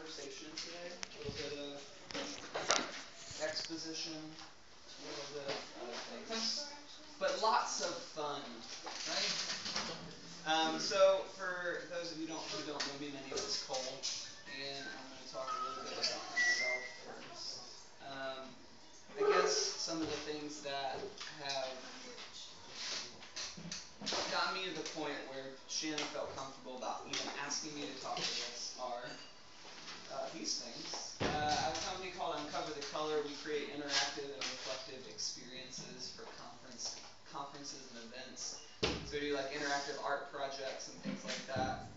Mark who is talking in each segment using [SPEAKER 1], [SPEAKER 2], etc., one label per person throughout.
[SPEAKER 1] conversation today, a little bit of exposition, a little bit of other things, but lots of fun, right? So for those of you who don't know me, my name is Cole, and I'm going to talk a little bit about myself first. I guess some of the things that have got me to the point where Shannon felt comfortable about even asking me to talk to this are these things. I have a company called Uncover the Color. We create interactive and reflective experiences for conferences and events. So we do like interactive art projects and things like that.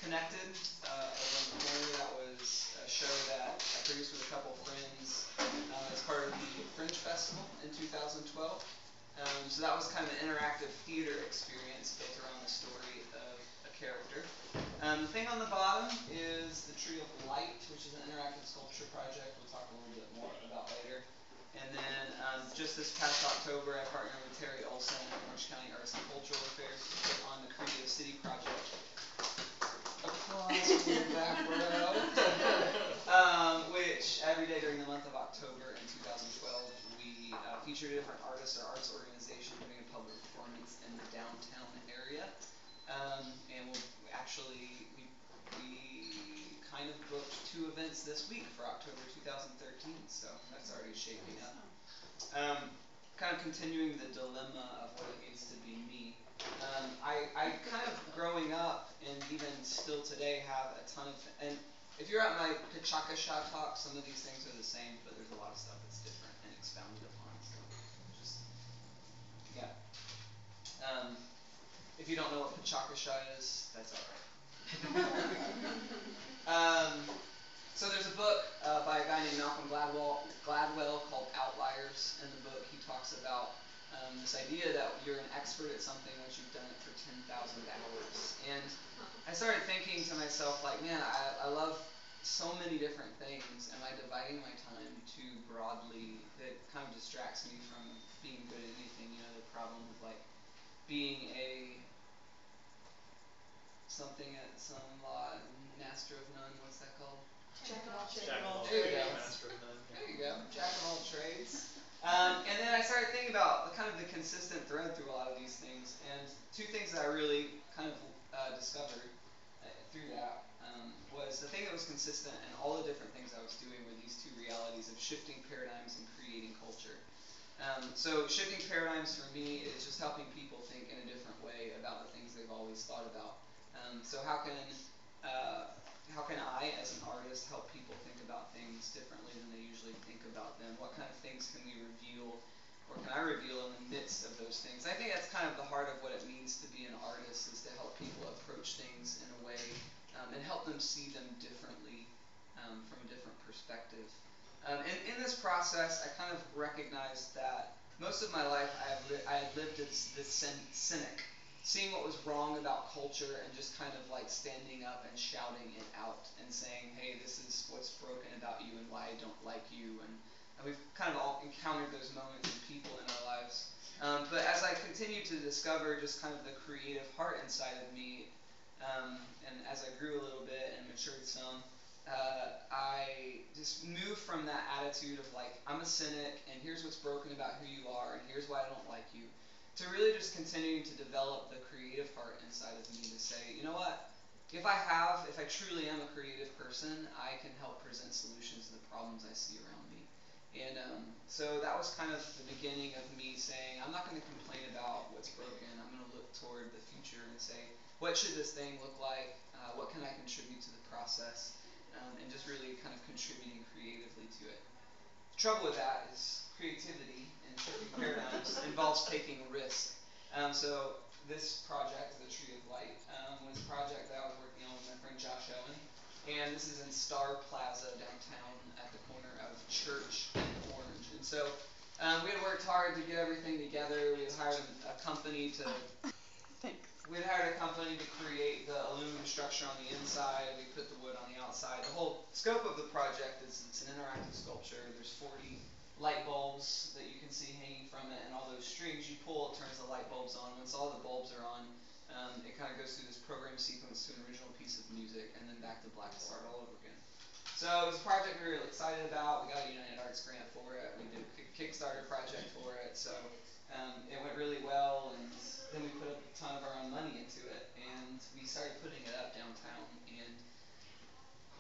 [SPEAKER 1] Connected, over in the corner, that was a show that I produced with a couple friends as part of the Fringe Festival in 2012. So that was kind of an interactive theater experience built around the story of a character. The thing on the bottom is the Tree of Light, which is an interactive sculpture project we'll talk a little bit more about later. And then just this past October, I partnered with Terry Olson at Orange County Arts and Cultural Affairs to put on the Creative City Project. Applause from the back row. Which every day during the month of October in 2012, we featured a different artist or arts organization doing a public performance in the downtown area. And we kind of booked 2 events this week for October 2013, so that's already shaping up. Kind of continuing the dilemma of what it means to be me. I kind of growing up and even still today have a ton of, and if you're at my Pachakasha talk, some of these things are the same, but there's a lot of stuff that's different and expounded upon. So just yeah. If you don't know what Pachakasha is, that's alright. So there's a book by a guy named Malcolm Gladwell called Outliers. In the book, he talks about this idea that you're an expert at something once you've done it for 10,000 hours. And I started thinking to myself, like, man, I love so many different things. Am I dividing my time too broadly that kind of distracts me from being good at anything? You know, the problem of like being a something at some law, master of none. What's that called?
[SPEAKER 2] Jack of all trades.
[SPEAKER 3] Jack of all
[SPEAKER 1] There you
[SPEAKER 3] trades,
[SPEAKER 1] go.
[SPEAKER 3] master of none.
[SPEAKER 1] There you go. Jack of all trades. And then I started thinking about kind of the consistent thread through a lot of these things. And 2 things that I really kind of discovered through that was the thing that was consistent in all the different things I was doing were these 2 realities of shifting paradigms and creating culture. So shifting paradigms for me is just helping people think in a different way about the things they've always thought about. So how can I, as an artist, help people think about things differently than they usually think about them? What kind of things can we reveal, or can I reveal in the midst of those things? I think that's kind of the heart of what it means to be an artist, is to help people approach things in a way and help them see them differently from a different perspective. In this process, I kind of recognized that most of my life I had lived as this cynic, seeing what was wrong about culture and just kind of like standing up and shouting it out and saying, hey, this is what's broken about you and why I don't like you. And we've kind of all encountered those moments in people in our lives. But as I continued to discover just kind of the creative heart inside of me, and as I grew a little bit and matured some, I just moved from that attitude of like, I'm a cynic and here's what's broken about who you are and here's why I don't like you, to really just continuing to develop the creative heart inside of me to say, you know what, if I truly am a creative person, I can help present solutions to the problems I see around me. And so that was kind of the beginning of me saying, I'm not going to complain about what's broken. I'm going to look toward the future and say, what should this thing look like? What can I contribute to the process? And just really kind of contributing creatively to it. The trouble with that is creativity and shifting paradigms involves taking a risk. So this project, The Tree of Light, was a project that I was working on with my friend Josh Owen. And this is in Star Plaza downtown at the corner of Church and Orange. And so we had worked hard to get everything together. We had hired a company to create the aluminum structure on the inside. We put the wood on the outside. The whole scope of the project is it's an interactive sculpture. There's 40 light bulbs that you can see hanging from it, and all those strings you pull, it turns the light bulbs on. Once all the bulbs are on, it kind of goes through this program sequence to an original piece of music, and then back to black to start all over again. So it was a project we were really excited about. We got a United Arts grant for it. We did a Kickstarter project for it. So it went really well, and then we put a ton of our own money into it, and we started putting it up downtown. And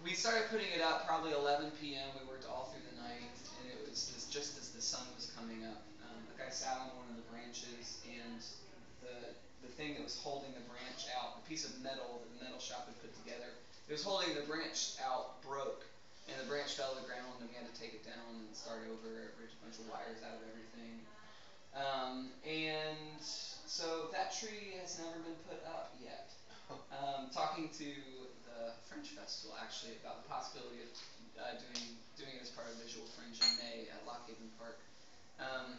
[SPEAKER 1] we started putting it up probably 11 p.m. We worked all through the night, and it was just as the sun was coming up. A guy sat on one of the branches, and the thing that was holding the branch out, the piece of metal that the metal shop had put together, it was holding the branch out, broke, and the branch fell to the ground, and we had to take it down and start over, ripped a bunch of wires out of everything. And so that tree has never been put up yet. Talking to the Fringe Festival actually about the possibility of doing it as part of Visual Fringe in May at Lock Haven Park. Um,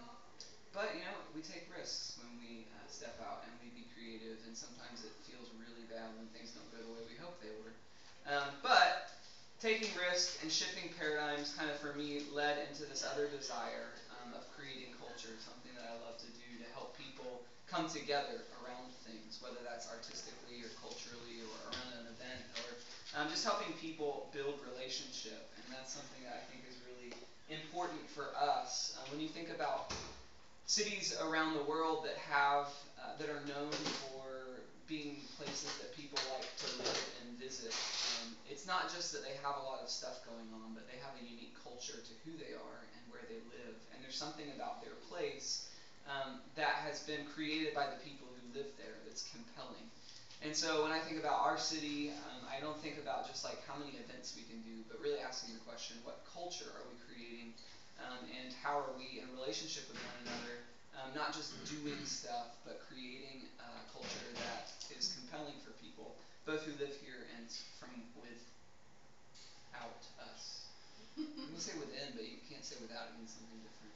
[SPEAKER 1] but we take risks when we step out and we be creative, and sometimes it feels really bad when things don't go the way we hope they would. But taking risks and shifting paradigms kind of for me led into this other desire of creating culture, something that I love to do to help people come together around things, whether that's artistically or culturally or around an event, or just helping people build relationship. And that's something that I think is really important for us. When you think about cities around the world that are known for being places that people like to live and visit. It's not just that they have a lot of stuff going on, but they have a unique culture to who they are and where they live. And there's something about their place that has been created by the people who live there that's compelling. And so when I think about our city, I don't think about just like how many events we can do, but really asking the question, what culture are we creating, and how are we in relationship with one another, not just doing stuff, but creating a culture that is compelling for people, both who live here and from without us. You can say within, but you can't say without. It means something different.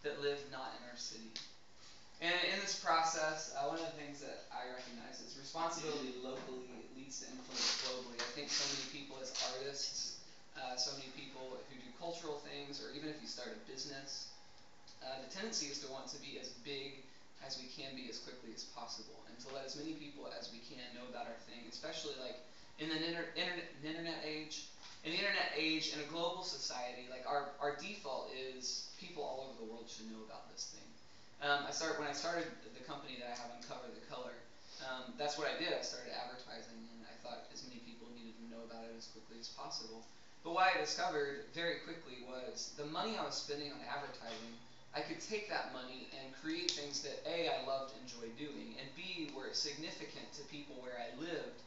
[SPEAKER 1] That live not in our city. And in this process, one of the things that I recognize is responsibility locally leads to influence globally. I think so many people as artists, so many people who do cultural things, or even if you start a business, the tendency is to want to be as big as we can be as quickly as possible, and to let as many people as we can know about our thing, especially like in the internet age. In the internet age, in a global society, like our default is people all over the world should know about this thing. When I started the company that I have, Uncover the Color. That's what I did. I started advertising, and I thought as many people needed to know about it as quickly as possible. But what I discovered very quickly was the money I was spending on advertising, I could take that money and create things that A, I loved and enjoyed doing, and B, were significant to people where I lived.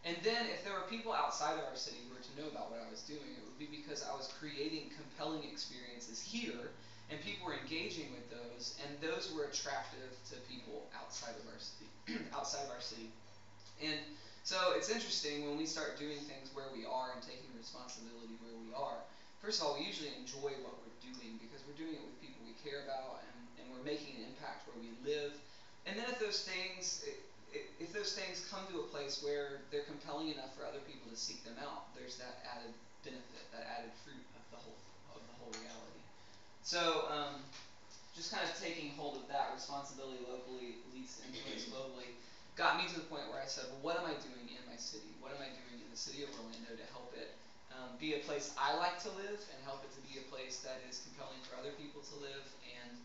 [SPEAKER 1] And then if there were people outside of our city who were to know about what I was doing, it would be because I was creating compelling experiences here, and people were engaging with those, and those were attractive to people outside of our city. outside of our city. And so it's interesting when we start doing things where we are and taking responsibility where we are. First of all, we usually enjoy what we're doing because we're doing it with people we care about, and we're making an impact where we live. And then if those things come to a place where they're compelling enough for other people to seek them out, there's that added benefit, that added fruit of the whole reality. So just kind of taking hold of that responsibility locally leads to influence globally got me to the point where I said, well, what am I doing in my city? What am I doing in the city of Orlando to help it be a place I like to live, and help it to be a place that is compelling for other people to live? And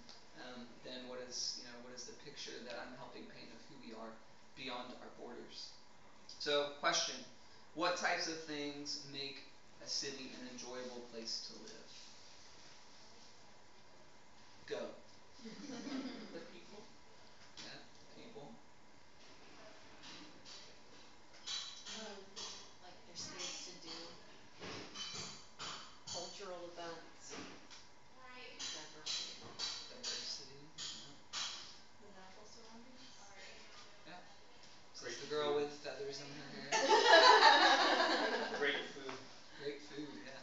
[SPEAKER 1] then what is the picture that I'm helping paint of who we are beyond our borders? So, question: what types of things make a city an enjoyable place to live? Go.
[SPEAKER 2] The people.
[SPEAKER 1] Yeah, people.
[SPEAKER 2] Like there's things to do, cultural events, diversity.
[SPEAKER 1] Diversity.
[SPEAKER 3] The natural surroundings.
[SPEAKER 1] Yeah. Is this
[SPEAKER 4] Great
[SPEAKER 1] the girl
[SPEAKER 4] food.
[SPEAKER 1] with feathers in her hair?
[SPEAKER 4] Great food.
[SPEAKER 1] Great food, yeah.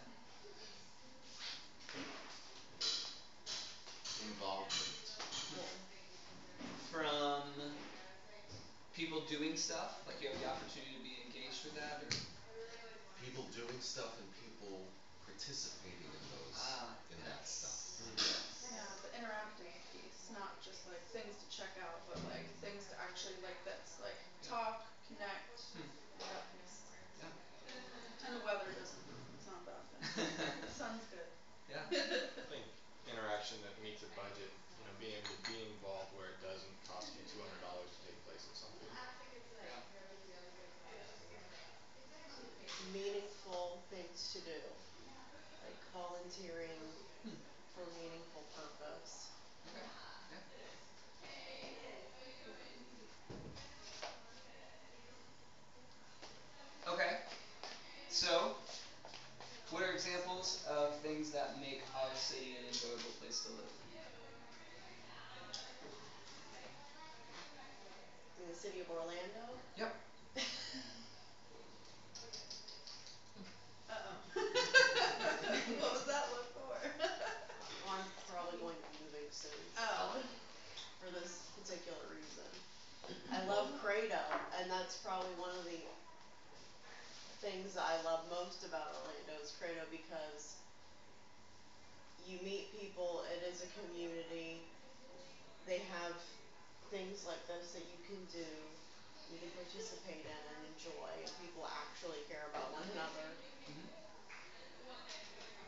[SPEAKER 4] Involvement.
[SPEAKER 2] Yeah.
[SPEAKER 1] From people doing stuff, like you have the opportunity to be engaged with that, or
[SPEAKER 4] People doing stuff and people participating in that stuff.
[SPEAKER 1] yes,
[SPEAKER 4] Mm.
[SPEAKER 3] Yeah, the interactive piece, not just like things to check out, but like things to actually like that's like
[SPEAKER 1] yeah.
[SPEAKER 3] talk, connect,
[SPEAKER 1] Hmm.
[SPEAKER 3] that piece.
[SPEAKER 1] Yeah.
[SPEAKER 3] And the weather doesn't, it's not that bad.
[SPEAKER 2] volunteering
[SPEAKER 1] Hmm.
[SPEAKER 2] for a meaningful purpose.
[SPEAKER 1] Okay, yeah. Okay, so what are examples of things that make our city an enjoyable place to live?
[SPEAKER 2] In the city of Orlando?
[SPEAKER 1] Yep.
[SPEAKER 3] Uh-oh. What was that look for?
[SPEAKER 2] I'm probably going to be moving soon,
[SPEAKER 3] Oh.
[SPEAKER 2] so for this particular reason. I love Credo, and that's probably one of the things that I love most about Orlando is Credo, because you meet people, it is a community, they have things like this that you can do, you can participate in and enjoy, and people actually care about one another.
[SPEAKER 1] Mhm.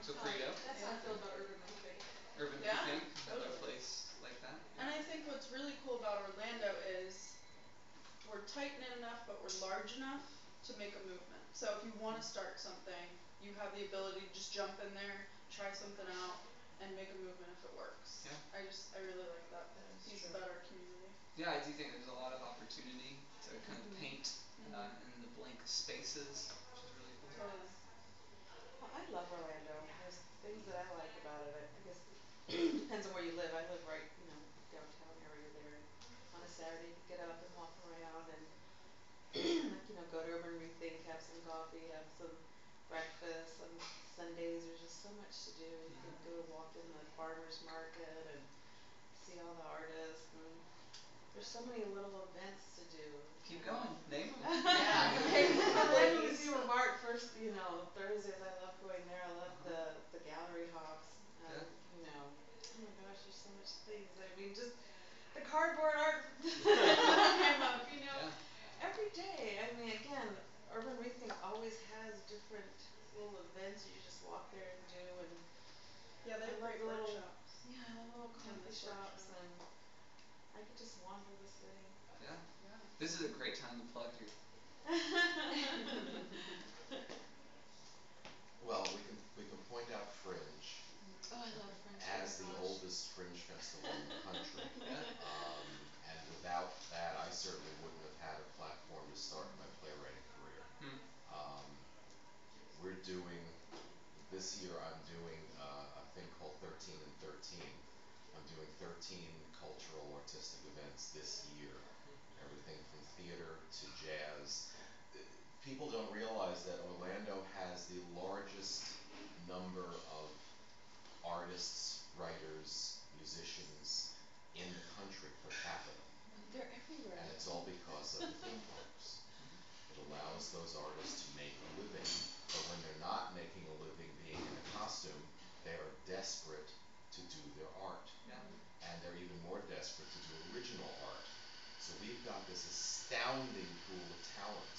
[SPEAKER 1] So Credo.
[SPEAKER 5] That's how I
[SPEAKER 3] Yeah.
[SPEAKER 5] feel about Urban Rethink.
[SPEAKER 1] Urban
[SPEAKER 3] Yeah,
[SPEAKER 1] Rethink, another
[SPEAKER 3] totally.
[SPEAKER 1] place like that.
[SPEAKER 3] And I think what's really cool about Orlando is we're tight-knit enough, but we're large enough to make a movement. So if you wanna start something, you have the ability to just jump in there, try something out, and make a movement if it works.
[SPEAKER 1] Yeah.
[SPEAKER 3] I really like that
[SPEAKER 2] That is
[SPEAKER 3] piece
[SPEAKER 2] true.
[SPEAKER 3] about our community.
[SPEAKER 1] Yeah, I do think there's a lot of opportunity to kind of
[SPEAKER 2] Mhm.
[SPEAKER 1] paint in the blank spaces, which is really cool.
[SPEAKER 3] Totally.
[SPEAKER 2] Well, I love Orlando, there's things that I like about it, I guess depends on where you live, I live right, downtown area there, and on a Saturday you could get up and walk around and like, go to Urban Rethink, have some coffee, have some breakfast, some Sundays there's just so much to do, you could go walk in the farmer's market and see all the artists, and there's so many little events to do.
[SPEAKER 1] Keep going, name 'em.
[SPEAKER 3] Yeah.
[SPEAKER 2] The
[SPEAKER 3] Please.
[SPEAKER 2] Museum of Art first, Thursdays, I love going there, I love the gallery hops,
[SPEAKER 1] Yeah.
[SPEAKER 2] oh my gosh, there's so much things, I mean, just the cardboard art came up,
[SPEAKER 1] Yeah.
[SPEAKER 2] every day, I mean, again, Urban Rethink always has different little events you just walk there and do, and
[SPEAKER 3] Yeah, they
[SPEAKER 2] I
[SPEAKER 3] have
[SPEAKER 2] love
[SPEAKER 3] great
[SPEAKER 2] the little,
[SPEAKER 3] workshops.
[SPEAKER 2] yeah, the little
[SPEAKER 3] In
[SPEAKER 2] coffee
[SPEAKER 3] this
[SPEAKER 2] shops,
[SPEAKER 3] workshop.
[SPEAKER 2] and I could just wander the city.
[SPEAKER 1] Yeah.
[SPEAKER 3] Yeah.
[SPEAKER 1] This is a great time to plug your
[SPEAKER 4] Well, we can point out Fringe
[SPEAKER 2] Oh, I love Fringe, oh
[SPEAKER 4] as
[SPEAKER 2] my
[SPEAKER 4] the
[SPEAKER 2] gosh.
[SPEAKER 4] oldest fringe festival in the country.
[SPEAKER 1] Yeah.
[SPEAKER 4] And without that, I certainly wouldn't have had a platform to start my playwriting career.
[SPEAKER 1] Hmm.
[SPEAKER 4] Um, we're doing, this year I'm doing a thing called 13 and 13. I'm doing 13 cultural artistic events this year. Everything from theater to jazz. People don't realize that Orlando has the largest number of artists, writers, musicians in the country per capita.
[SPEAKER 2] They're everywhere.
[SPEAKER 4] And it's all because of the theme parks. It allows those artists to make a living, but when they're not making a living being in a costume, they are desperate to do their art.
[SPEAKER 1] Yeah.
[SPEAKER 4] And they're even more desperate to do original art. So we've got this astounding pool of talent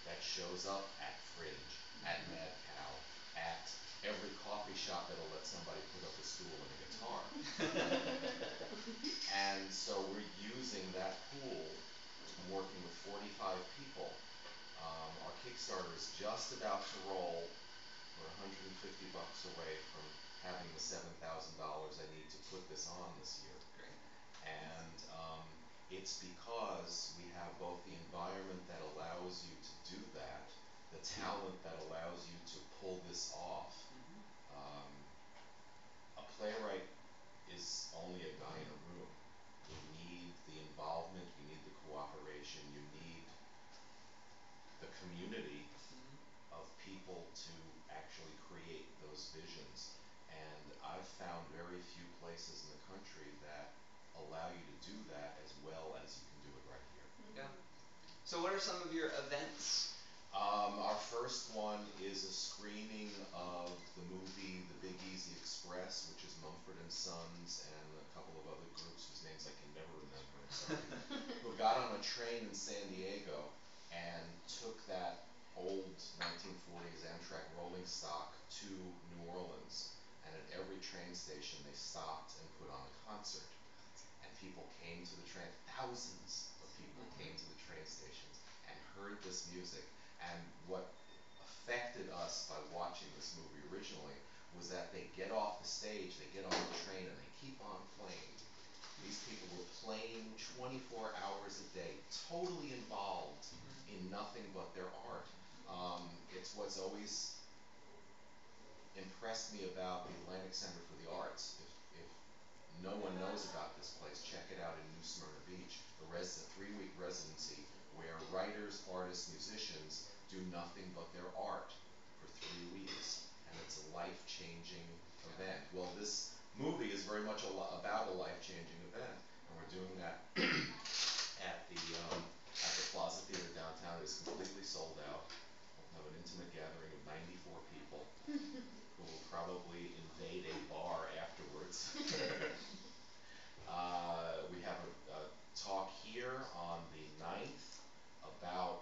[SPEAKER 4] that shows up at Fringe, at Mad Cow, at every coffee shop that'll let somebody put up a stool and a guitar. And so we're using that pool. I'm working with 45 people. Our Kickstarter is just about to roll. We're $150 away from having the $7,000 I need to put this on this year.
[SPEAKER 1] Great.
[SPEAKER 4] And it's because we have both the environment that allows you to do that, the talent that allows you to pull this off. A playwright is only a guy in a room. You need the involvement, you need the cooperation, you need the community of people to actually create those visions. And I've found very few places in the country that allow you to do that as well as you can do it right here.
[SPEAKER 1] Yeah. So what are some of your events?
[SPEAKER 4] Our first one is a screening of the movie The Big Easy Express, which is Mumford and Sons and a couple of other groups whose names I can never remember, who got on a train in San Diego and took that old 1940s Amtrak rolling stock to New Orleans. And at every train station they stopped and put on a concert. And people came to the train, thousands of people came to the train stations and heard this music. And what affected us by watching this movie originally was that they get off the stage, they get on the train, and they keep on playing. These people were playing 24 hours a day, totally involved in nothing but their art. It's what's always impressed me about the Atlantic Center for the Arts. If no one knows about this place, check it out in New Smyrna Beach. A 3-week residency where writers, artists, musicians do nothing but their art for 3 weeks, and it's a life-changing event. Well, this movie is very much about a life-changing event, and we're doing that at the Plaza Theater downtown. It is completely sold out. We'll have an intimate gathering of 94 people who will probably invade a bar afterwards. We have a talk here on the 9th about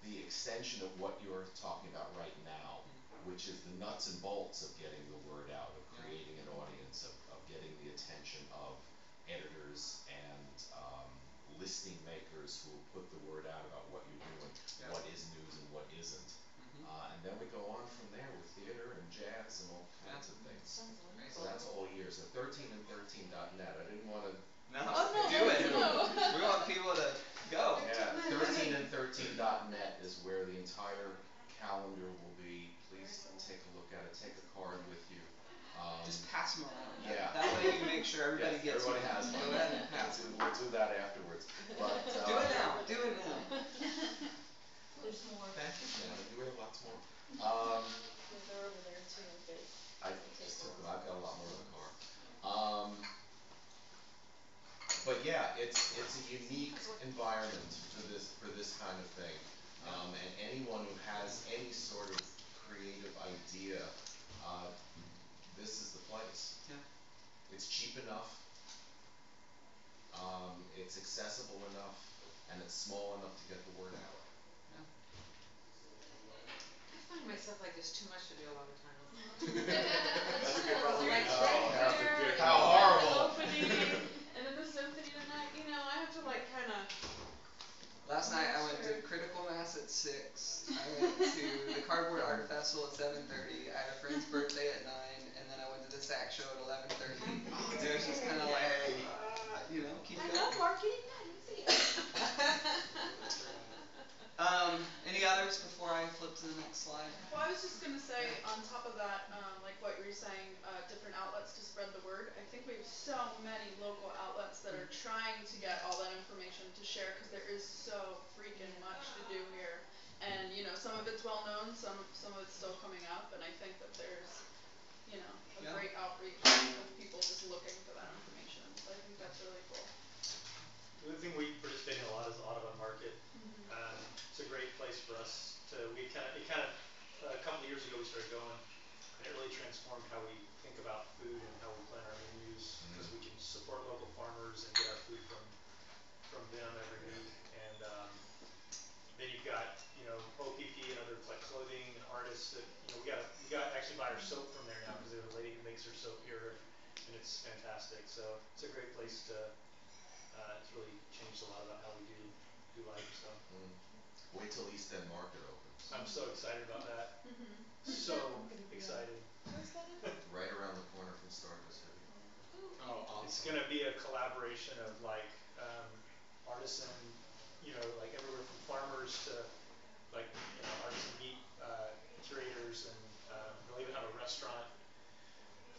[SPEAKER 4] the extension of what you're talking about right now, which is the nuts and bolts of getting the word out, of creating an audience, of getting the attention of editors and listing makers who will put the word out about what you're doing, what is news and what isn't. And then we go on from there with theater and jazz and all kinds of things.
[SPEAKER 2] Sounds
[SPEAKER 4] So
[SPEAKER 2] wonderful.
[SPEAKER 4] that's all year. So 13and13.net. I didn't want to.
[SPEAKER 1] No,
[SPEAKER 2] Oh, no,
[SPEAKER 1] do it.
[SPEAKER 2] no.
[SPEAKER 1] We want people to go.
[SPEAKER 4] Yeah, 13and13.net is where the entire calendar will be. Please take a look at it. Take a card with you.
[SPEAKER 1] Just pass them around.
[SPEAKER 4] Yeah.
[SPEAKER 1] That way you make sure everybody
[SPEAKER 4] Yes,
[SPEAKER 1] gets
[SPEAKER 4] everybody
[SPEAKER 1] one.
[SPEAKER 4] has one.
[SPEAKER 1] Go ahead and pass them.
[SPEAKER 4] We'll do that afterwards. But
[SPEAKER 1] Do it now. Do it now.
[SPEAKER 2] There's more.
[SPEAKER 4] Okay. Yeah, we have lots more.
[SPEAKER 2] Yeah, they're over there too, in case.
[SPEAKER 4] I just took them. I've got a lot more in the car. But yeah, it's a unique environment for this kind of thing. And anyone who has any sort of creative idea, this is the place.
[SPEAKER 1] Yeah.
[SPEAKER 4] It's cheap enough, it's accessible enough, and it's small enough to get the word out.
[SPEAKER 2] I find myself like there's too much to do a lot of times.
[SPEAKER 4] That's a good problem.
[SPEAKER 2] Like
[SPEAKER 4] Oh,
[SPEAKER 2] right
[SPEAKER 4] that's a
[SPEAKER 2] there,
[SPEAKER 4] good-
[SPEAKER 2] and
[SPEAKER 4] how
[SPEAKER 2] then
[SPEAKER 4] horrible.
[SPEAKER 2] the opening, and then the symphony tonight, I have to like kinda.
[SPEAKER 1] Last night I went to Critical Mass at 6. I went to the Cardboard Art Festival at 7:30. I had a friend's birthday at 9, and then I went to the SAC show at 11:30. It was just kind of like, keep
[SPEAKER 2] I
[SPEAKER 1] going.
[SPEAKER 2] know, marketing, easy.
[SPEAKER 1] Any others before I flip to the next slide?
[SPEAKER 3] Well, I was just gonna say, on top of that, like what you were saying, different outlets to spread the word. I think we have so many local outlets that are trying to get all that information to share, because there is so freaking much to do here. And, some of it's well known, some of it's still coming up, and I think that there's, a
[SPEAKER 1] Yeah.
[SPEAKER 3] great outreach of people just looking for that information. So I think that's really cool.
[SPEAKER 5] The other thing we participate in a lot is the Audubon Market.
[SPEAKER 3] Mhm.
[SPEAKER 5] It's a great place for us to, a couple of years ago we started going, and it really transformed how we think about food and how we plan our menus, because we can support local farmers and get our food from them every week. And then you've got, OPP and other like clothing and artists that, we got actually buy our soap from there now, because there's a lady who makes her soap here, and it's fantastic. So it's a great place to, it's really changed a lot about how we do life. So
[SPEAKER 4] Wait till East End Market opens.
[SPEAKER 5] I'm so excited about that.
[SPEAKER 3] Mhm.
[SPEAKER 5] So excited.
[SPEAKER 2] Where's that at?
[SPEAKER 4] Right around the corner from Star Pacific.
[SPEAKER 2] Oh,
[SPEAKER 5] Oh, it's gonna be a collaboration of like artisan, like everywhere from farmers to like artisan meat curators, and they'll even have a restaurant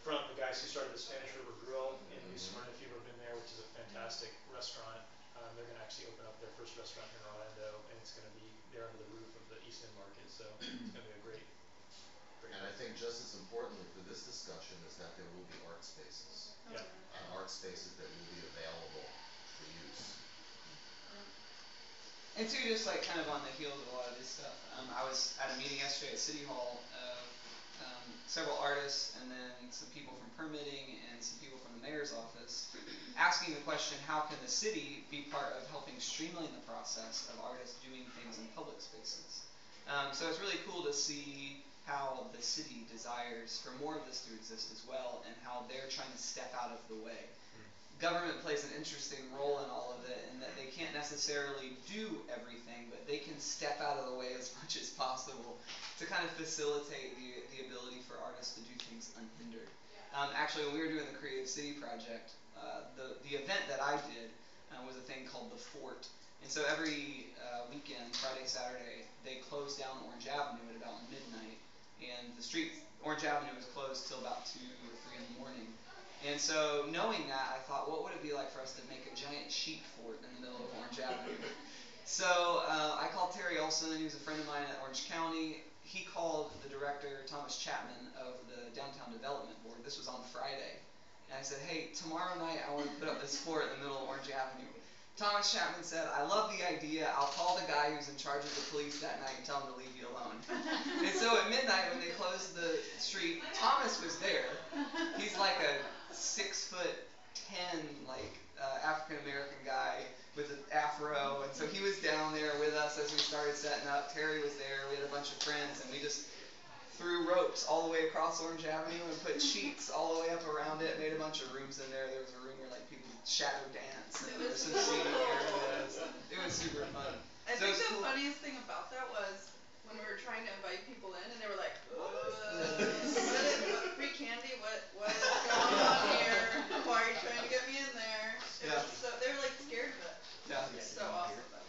[SPEAKER 5] from the guys who started the Spanish River Grill in New Smyrna, if you've ever been there, which is a fantastic restaurant. They're gonna actually open up their first restaurant here in Orlando, and it's gonna be there under the roof of the East End Market. So it's gonna be a great.
[SPEAKER 4] And I think just as importantly for this discussion is that there will be art spaces.
[SPEAKER 3] Oh,
[SPEAKER 5] Yeah.
[SPEAKER 3] yeah.
[SPEAKER 4] Art spaces that will be available for use.
[SPEAKER 1] And two, just like kind of on the heels of a lot of this stuff, I was at a meeting yesterday at City Hall of several artists and then some people from permitting and some people from the mayor's office asking the question, how can the city be part of helping streamline the process of artists doing things in public spaces? So it's really cool to see how the city desires for more of this to exist as well, and how they're trying to step out of the way. Government plays an interesting role in all of it, in that they can't necessarily do everything, but they can step out of the way as much as possible to kind of facilitate the ability for artists to do things unhindered. Actually, when we were doing the Creative City project, the event that I did was a thing called the Fort. And so every weekend, Friday, Saturday, they closed down Orange Avenue at about midnight, and the street, Orange Avenue was closed till about 2 or 3 in the morning. And so, knowing that, I thought, what would it be like for us to make a giant sheep fort in the middle of Orange Avenue? So I called Terry Olson, he was a friend of mine at Orange County. He called the director, Thomas Chapman, of the Downtown Development Board. This was on Friday. And I said, hey, tomorrow night I want to put up this fort in the middle of Orange Avenue. Thomas Chapman said, I love the idea. I'll call the guy who's in charge of the police that night and tell him to leave you alone. And so at midnight when they closed the street, Thomas was there. He's like a 6'10", like African American guy with an afro, and so he was down there with us as we started setting up. Terry was there. We had a bunch of friends, and we just threw ropes all the way across Orange Avenue and put sheets all the way up around it. Made a bunch of rooms in there. There was a room where like people shadow dance, and there was some seating areas. It was super fun.
[SPEAKER 3] I
[SPEAKER 1] So
[SPEAKER 3] think
[SPEAKER 1] it was
[SPEAKER 3] the
[SPEAKER 1] cool.
[SPEAKER 3] funniest thing about that was when we were trying to invite people in, and they were like, free candy? What is going on here? Why are you trying to get me in there? It
[SPEAKER 1] Yeah.
[SPEAKER 3] was so, they were like scared of it.
[SPEAKER 1] Yeah.
[SPEAKER 3] It's so awesome though.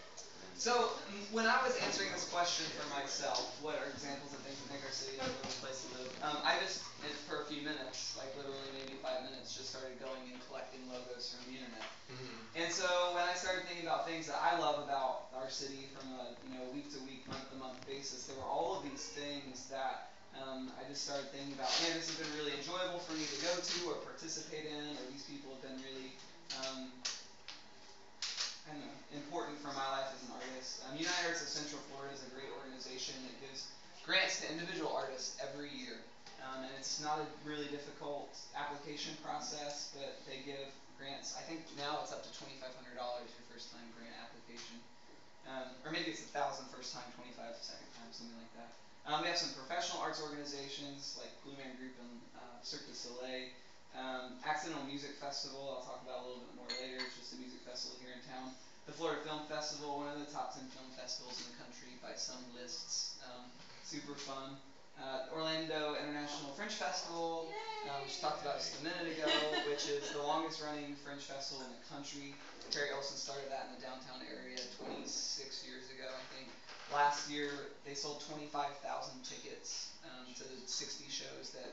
[SPEAKER 1] So when I was answering this question for myself, what are examples of things that make our city a livable place to live? I just, for a few minutes, like literally maybe 5 minutes, just started going and collecting logos from the internet. And so when I started thinking about things that I love about our city from a week to week, month to month basis, there were all of these things that I just started thinking about. Man, this has been really enjoyable for me to go to or participate in, or these people have been really I don't know, important for my life as an artist. United Arts of Central Florida is a great organization that gives grants to individual artists every year. And it's not a really difficult application process, but they give grants. I think now it's up to $2,500 your first time grant application. Or maybe it's $1,000 first time, 25 second time, something like that. We have some professional arts organizations like Blue Man Group and Cirque du Soleil. Accidental Music Festival, I'll talk about a little bit more later. It's just a music festival here in town. The Florida Film Festival, one of the top 10 film festivals in the country by some lists. Super fun. Orlando International Fringe Festival, which we talked about just a minute ago, which is the longest running fringe festival in the country. Terry Olson started that in the downtown area 26 years ago, I think. Last year, they sold 25,000 tickets to the 60 shows that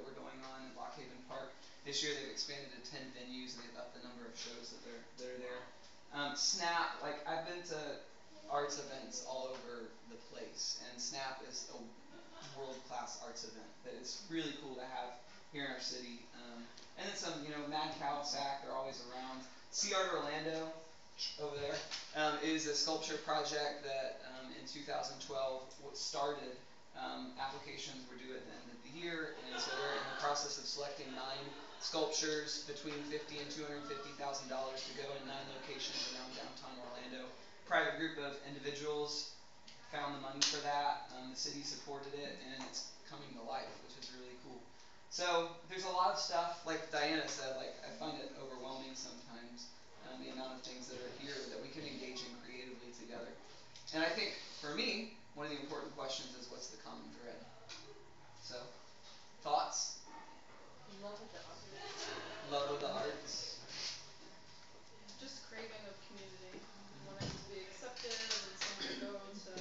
[SPEAKER 1] were going on in Lock Haven Park. This year, they've expanded to 10 venues, and they've upped the number of shows that are there. Snap, like I've been to arts events all over the place, and Snap is a world-class arts event that is really cool to have here in our city. And then some, Mad Cow, SAC, they're always around. Sea Art Orlando, over there, is a sculpture project that in 2012 started. Applications were due at the end of the year, and so they're in the process of selecting 9 sculptures between $50,000 and $250,000 to go in 9 locations around downtown Orlando. Private group of individuals found the money for that. The city supported it, and it's coming to life, which is really cool. So there's a lot of stuff, like Diana said, like I find it overwhelming sometimes, the amount of things that are here that we can engage in creatively together. And I think, for me, one of the important questions is what's the common thread? So, thoughts?
[SPEAKER 2] Love of the arts.
[SPEAKER 1] Love of the arts.
[SPEAKER 3] Just craving of community, wanting to be accepted and somewhere to go to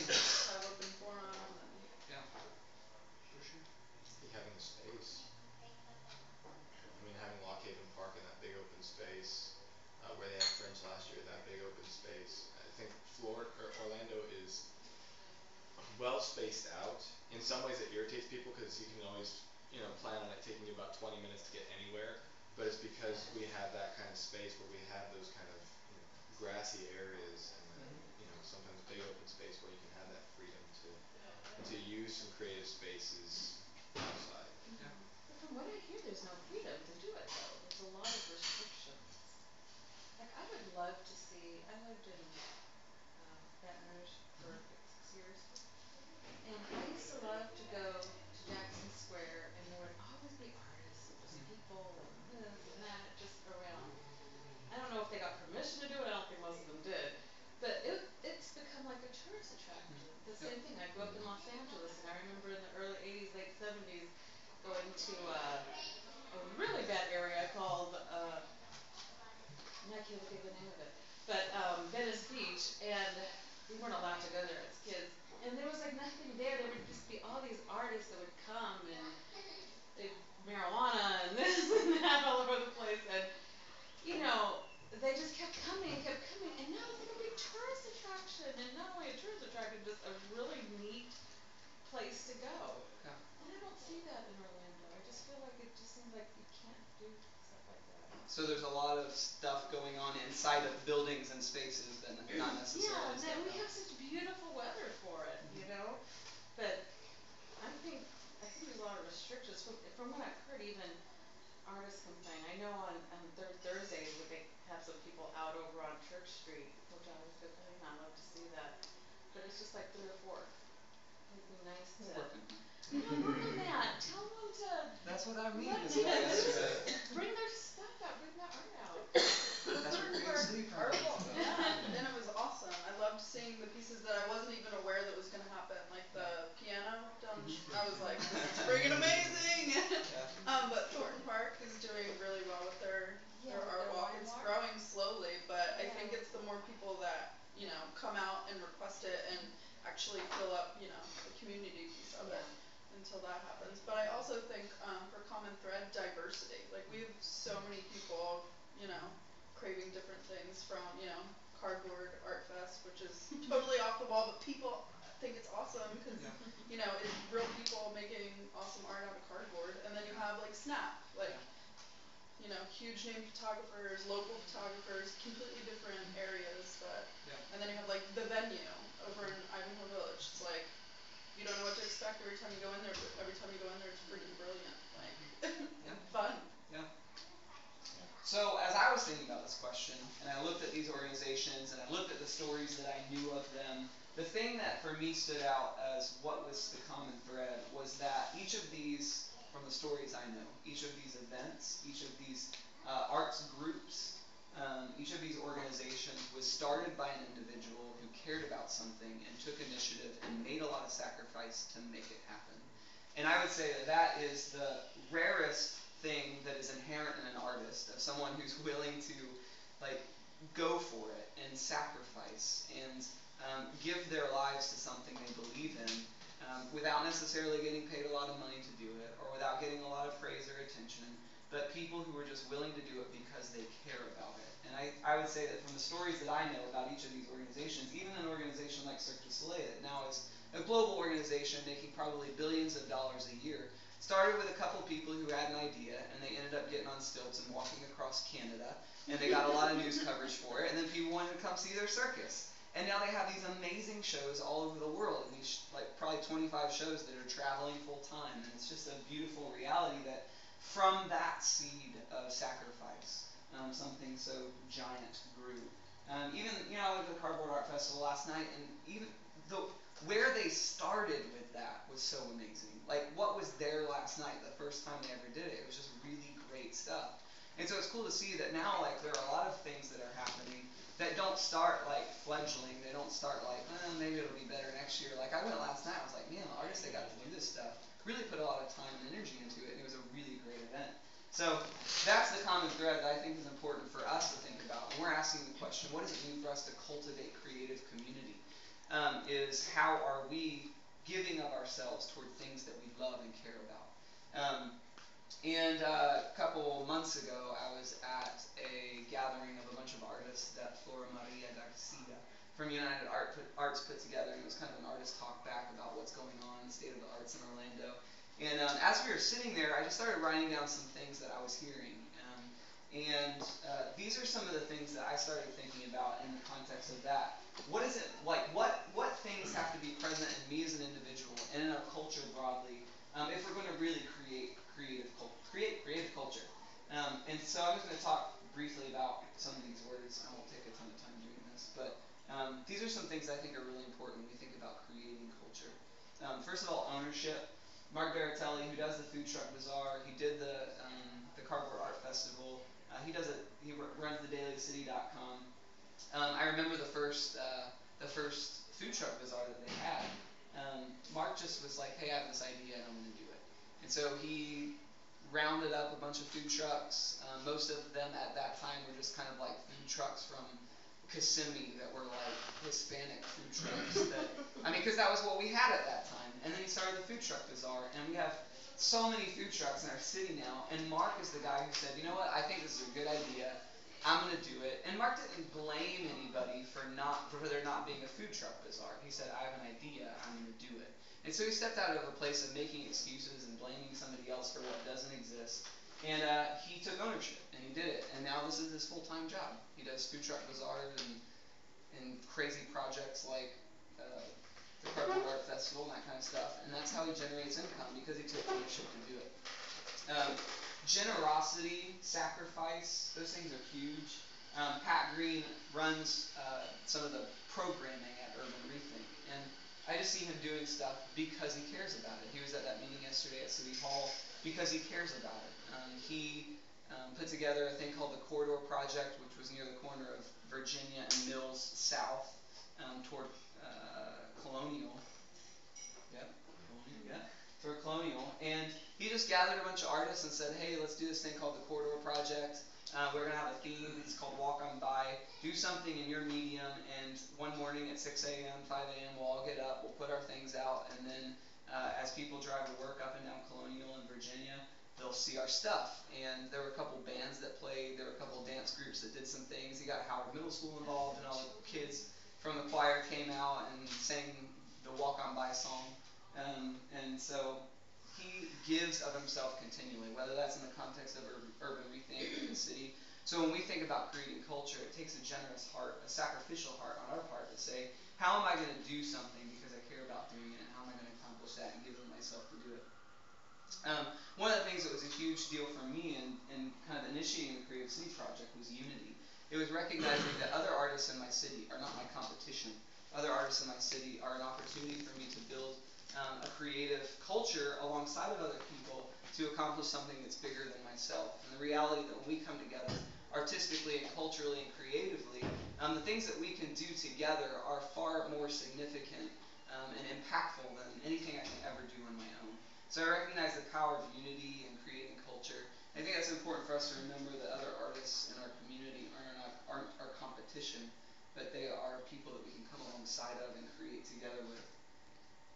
[SPEAKER 3] have open forum and
[SPEAKER 1] Yeah, for sure.
[SPEAKER 4] I think having the space. Having Lock Haven Park in that big open space, where they had Fringe last year, that big open space. I think Orlando is well spaced out. In some ways, it irritates people because you can always, plan on it taking you about 20 minutes to get anywhere. But it's because we have that kind of space where we have those kind of grassy areas and then, sometimes big open space where you can have that freedom to use some creative spaces outside.
[SPEAKER 1] Yeah.
[SPEAKER 2] But from what I hear, there's no freedom to do it though. There's a lot of restrictions. Like I would love to see. I lived in Baton Rouge for 6 years, and I used to love to go to Jackson Square, and there would always be artists and just people and this and that just around. I don't know if they got permission to do it. I don't think most of them did, but it's become like a tourist attraction. The
[SPEAKER 1] Yep.
[SPEAKER 2] same thing. I grew up in Los Angeles, and I remember to a really bad area called I can't think of the name of it, but Venice Beach, and we weren't allowed to go there as kids. And there was like nothing there. There would just be all these artists that would come, and they marijuana and this and that all over the place, and you know, they just kept coming, and now it's like a big tourist attraction, and not only a tourist attraction, just a really neat place to go.
[SPEAKER 1] Yeah.
[SPEAKER 2] And I don't see that in Orlando. I just feel like it just seems like you can't do stuff like that.
[SPEAKER 1] So there's a lot of stuff going on inside of buildings and spaces that not necessarily.
[SPEAKER 2] Yeah, and
[SPEAKER 1] stand
[SPEAKER 2] then we
[SPEAKER 1] out.
[SPEAKER 2] have such beautiful weather for it, you know? But I think there's a lot of restrictions. From what I've heard, even artists complain. I know on Thursdays they have some people out over on Church Street, which I was good. I love to see that. But it's just like 3 or 4. It'd be nice to.
[SPEAKER 1] We're working.
[SPEAKER 2] Work on that. Tell them to
[SPEAKER 1] That's what I mean.
[SPEAKER 2] let
[SPEAKER 1] Is what yesterday.
[SPEAKER 2] bring their stuff out. Bring their art out.
[SPEAKER 1] That's where Green City
[SPEAKER 3] Art
[SPEAKER 1] comes
[SPEAKER 3] wall,
[SPEAKER 1] from.
[SPEAKER 3] yeah, and it was awesome. I loved seeing the pieces that I wasn't even aware that was gonna happen, like the piano down. I was like, this is friggin' amazing.
[SPEAKER 1] Yeah.
[SPEAKER 3] But Thornton Park is doing really well with their art
[SPEAKER 2] their
[SPEAKER 3] walk.
[SPEAKER 2] wine
[SPEAKER 3] It's
[SPEAKER 2] walk.
[SPEAKER 3] growing slowly, but I
[SPEAKER 2] Yeah.
[SPEAKER 3] think it's the more people that come out and request it and actually fill up the community piece of it. Until that happens. But I also think for common thread, diversity. Like we have so many people, craving different things from, cardboard art fest, which is totally off the wall, but people think it's awesome because,
[SPEAKER 1] Yeah.
[SPEAKER 3] it's real people making awesome art out of cardboard. And then you have like Snap, like, huge name photographers, local photographers, completely different areas, but,
[SPEAKER 1] Yeah.
[SPEAKER 3] and then you have like the venue over in Ivanhoe Village. It's like, you don't know what to expect every time you go in there, but every time you go in there, it's freaking brilliant. Like,
[SPEAKER 1] Yeah.
[SPEAKER 3] fun.
[SPEAKER 1] Yeah. So as I was thinking about this question, and I looked at these organizations, and I looked at the stories that I knew of them, the thing that for me stood out as what was the common thread was that each of these, from the stories I know, each of these events, each of these arts groups, each of these organizations was started by an individual who cared about something and took initiative and made a lot of sacrifice to make it happen. And I would say that that is the rarest thing that is inherent in an artist, of someone who's willing to go for it and sacrifice and give their lives to something they believe in, without necessarily getting paid a lot of money to do it or without getting a lot of praise or attention, but people who are just willing to do it because they care about it. And I would say that from the stories that I know about each of these organizations, even an organization like Cirque du Soleil that now is a global organization making probably billions of dollars a year, started with a couple people who had an idea, and they ended up getting on stilts and walking across Canada, and they got a lot of news coverage for it, and then people wanted to come see their circus. And now they have these amazing shows all over the world, and these probably 25 shows that are traveling full time, and it's just a beautiful reality that from that seed of sacrifice, something so giant grew. Even I went to the Cardboard Art Festival last night, and even where they started with that was so amazing. Like what was there last night, the first time they ever did it, it was just really great stuff. And so it's cool to see that now there are a lot of things that are happening that don't start fledgling. They don't start maybe it'll be better next year. Like I went last night, I was like, man, the artists that got to do this stuff really put a lot of time and energy into it, and it was a really great event. So that's the common thread that I think is important for us to think about. And we're asking the question, what does it mean for us to cultivate creative community? Is how are we giving of ourselves toward things that we love and care about? And a couple months ago, I was at a gathering of a bunch of artists that Flora Maria Garcia from United Arts put together, and it was kind of an artist talk back about what's going on in the state of the arts in Orlando. And as we were sitting there, I just started writing down some things that I was hearing. And these are some of the things that I started thinking about in the context of that. What is it like? What things have to be present in me as an individual and in our culture broadly, if we're going to really create creative culture? And so I'm just going to talk briefly about some of these words. I won't take a ton of time doing this, but these are some things I think are really important when we think about creating culture. First of all, ownership. Mark Baratelli, who does the Food Truck Bazaar, he did the Cardboard Art Festival. He runs the dailycity.com. I remember the first Food Truck Bazaar that they had. Mark just was like, hey, I have this idea and I'm going to do it. And so he rounded up a bunch of food trucks. Most of them at that time were just kind of like food trucks from Kissimmee that were like Hispanic food trucks. Because that was what we had at that time. And then he started the Food Truck Bazaar, and we have so many food trucks in our city now. And Mark is the guy who said, you know what, I think this is a good idea. I'm going to do it. And Mark didn't blame anybody for there not being a food truck bazaar. He said, I have an idea. I'm going to do it. And so he stepped out of a place of making excuses and blaming somebody else for what doesn't exist. And he took ownership, and he did it. And now this is his full-time job. He does food truck bazaars and crazy projects like the Cardboard Art Festival and that kind of stuff. And that's how he generates income, because he took ownership to do it. Generosity, sacrifice, those things are huge. Pat Green runs some of the programming at Urban Rethink, and I just see him doing stuff because he cares about it. He was at that meeting yesterday at City Hall because he cares about it. He put together a thing called the Corridor Project, which was near the corner of Virginia and Mills South toward Colonial. Yep, Colonial, yeah. Toward Colonial. And he just gathered a bunch of artists and said, hey, let's do this thing called the Corridor Project. We're going to have a theme. It's called Walk On By. Do something in your medium, and one morning at 6 a.m., 5 a.m., we'll all get up, we'll put our things out, and then as people drive to work up and down Colonial in Virginia, they'll see our stuff. And there were a couple bands that played. There were a couple dance groups that did some things. He got Howard Middle School involved, and all the kids from the choir came out and sang the Walk On By song. And so he gives of himself continually, whether that's in the context of Urban Rethink in the city. So when we think about creating culture, it takes a generous heart, a sacrificial heart on our part to say, how am I going to do something because I care about doing it, and how am I going to accomplish that and give of myself to do it? One of the things that was a huge deal for me in kind of initiating the Creative City Project was unity. It was recognizing that other artists in my city are not my competition. Other artists in my city are an opportunity for me to build a creative culture alongside of other people to accomplish something that's bigger than myself. And the reality that when we come together artistically and culturally and creatively, the things that we can do together are far more significant and impactful than anything I can ever do on my own. So I recognize the power of unity and creating culture. I think that's important for us to remember that other artists in our community aren't our competition, but they are people that we can come alongside of and create together with.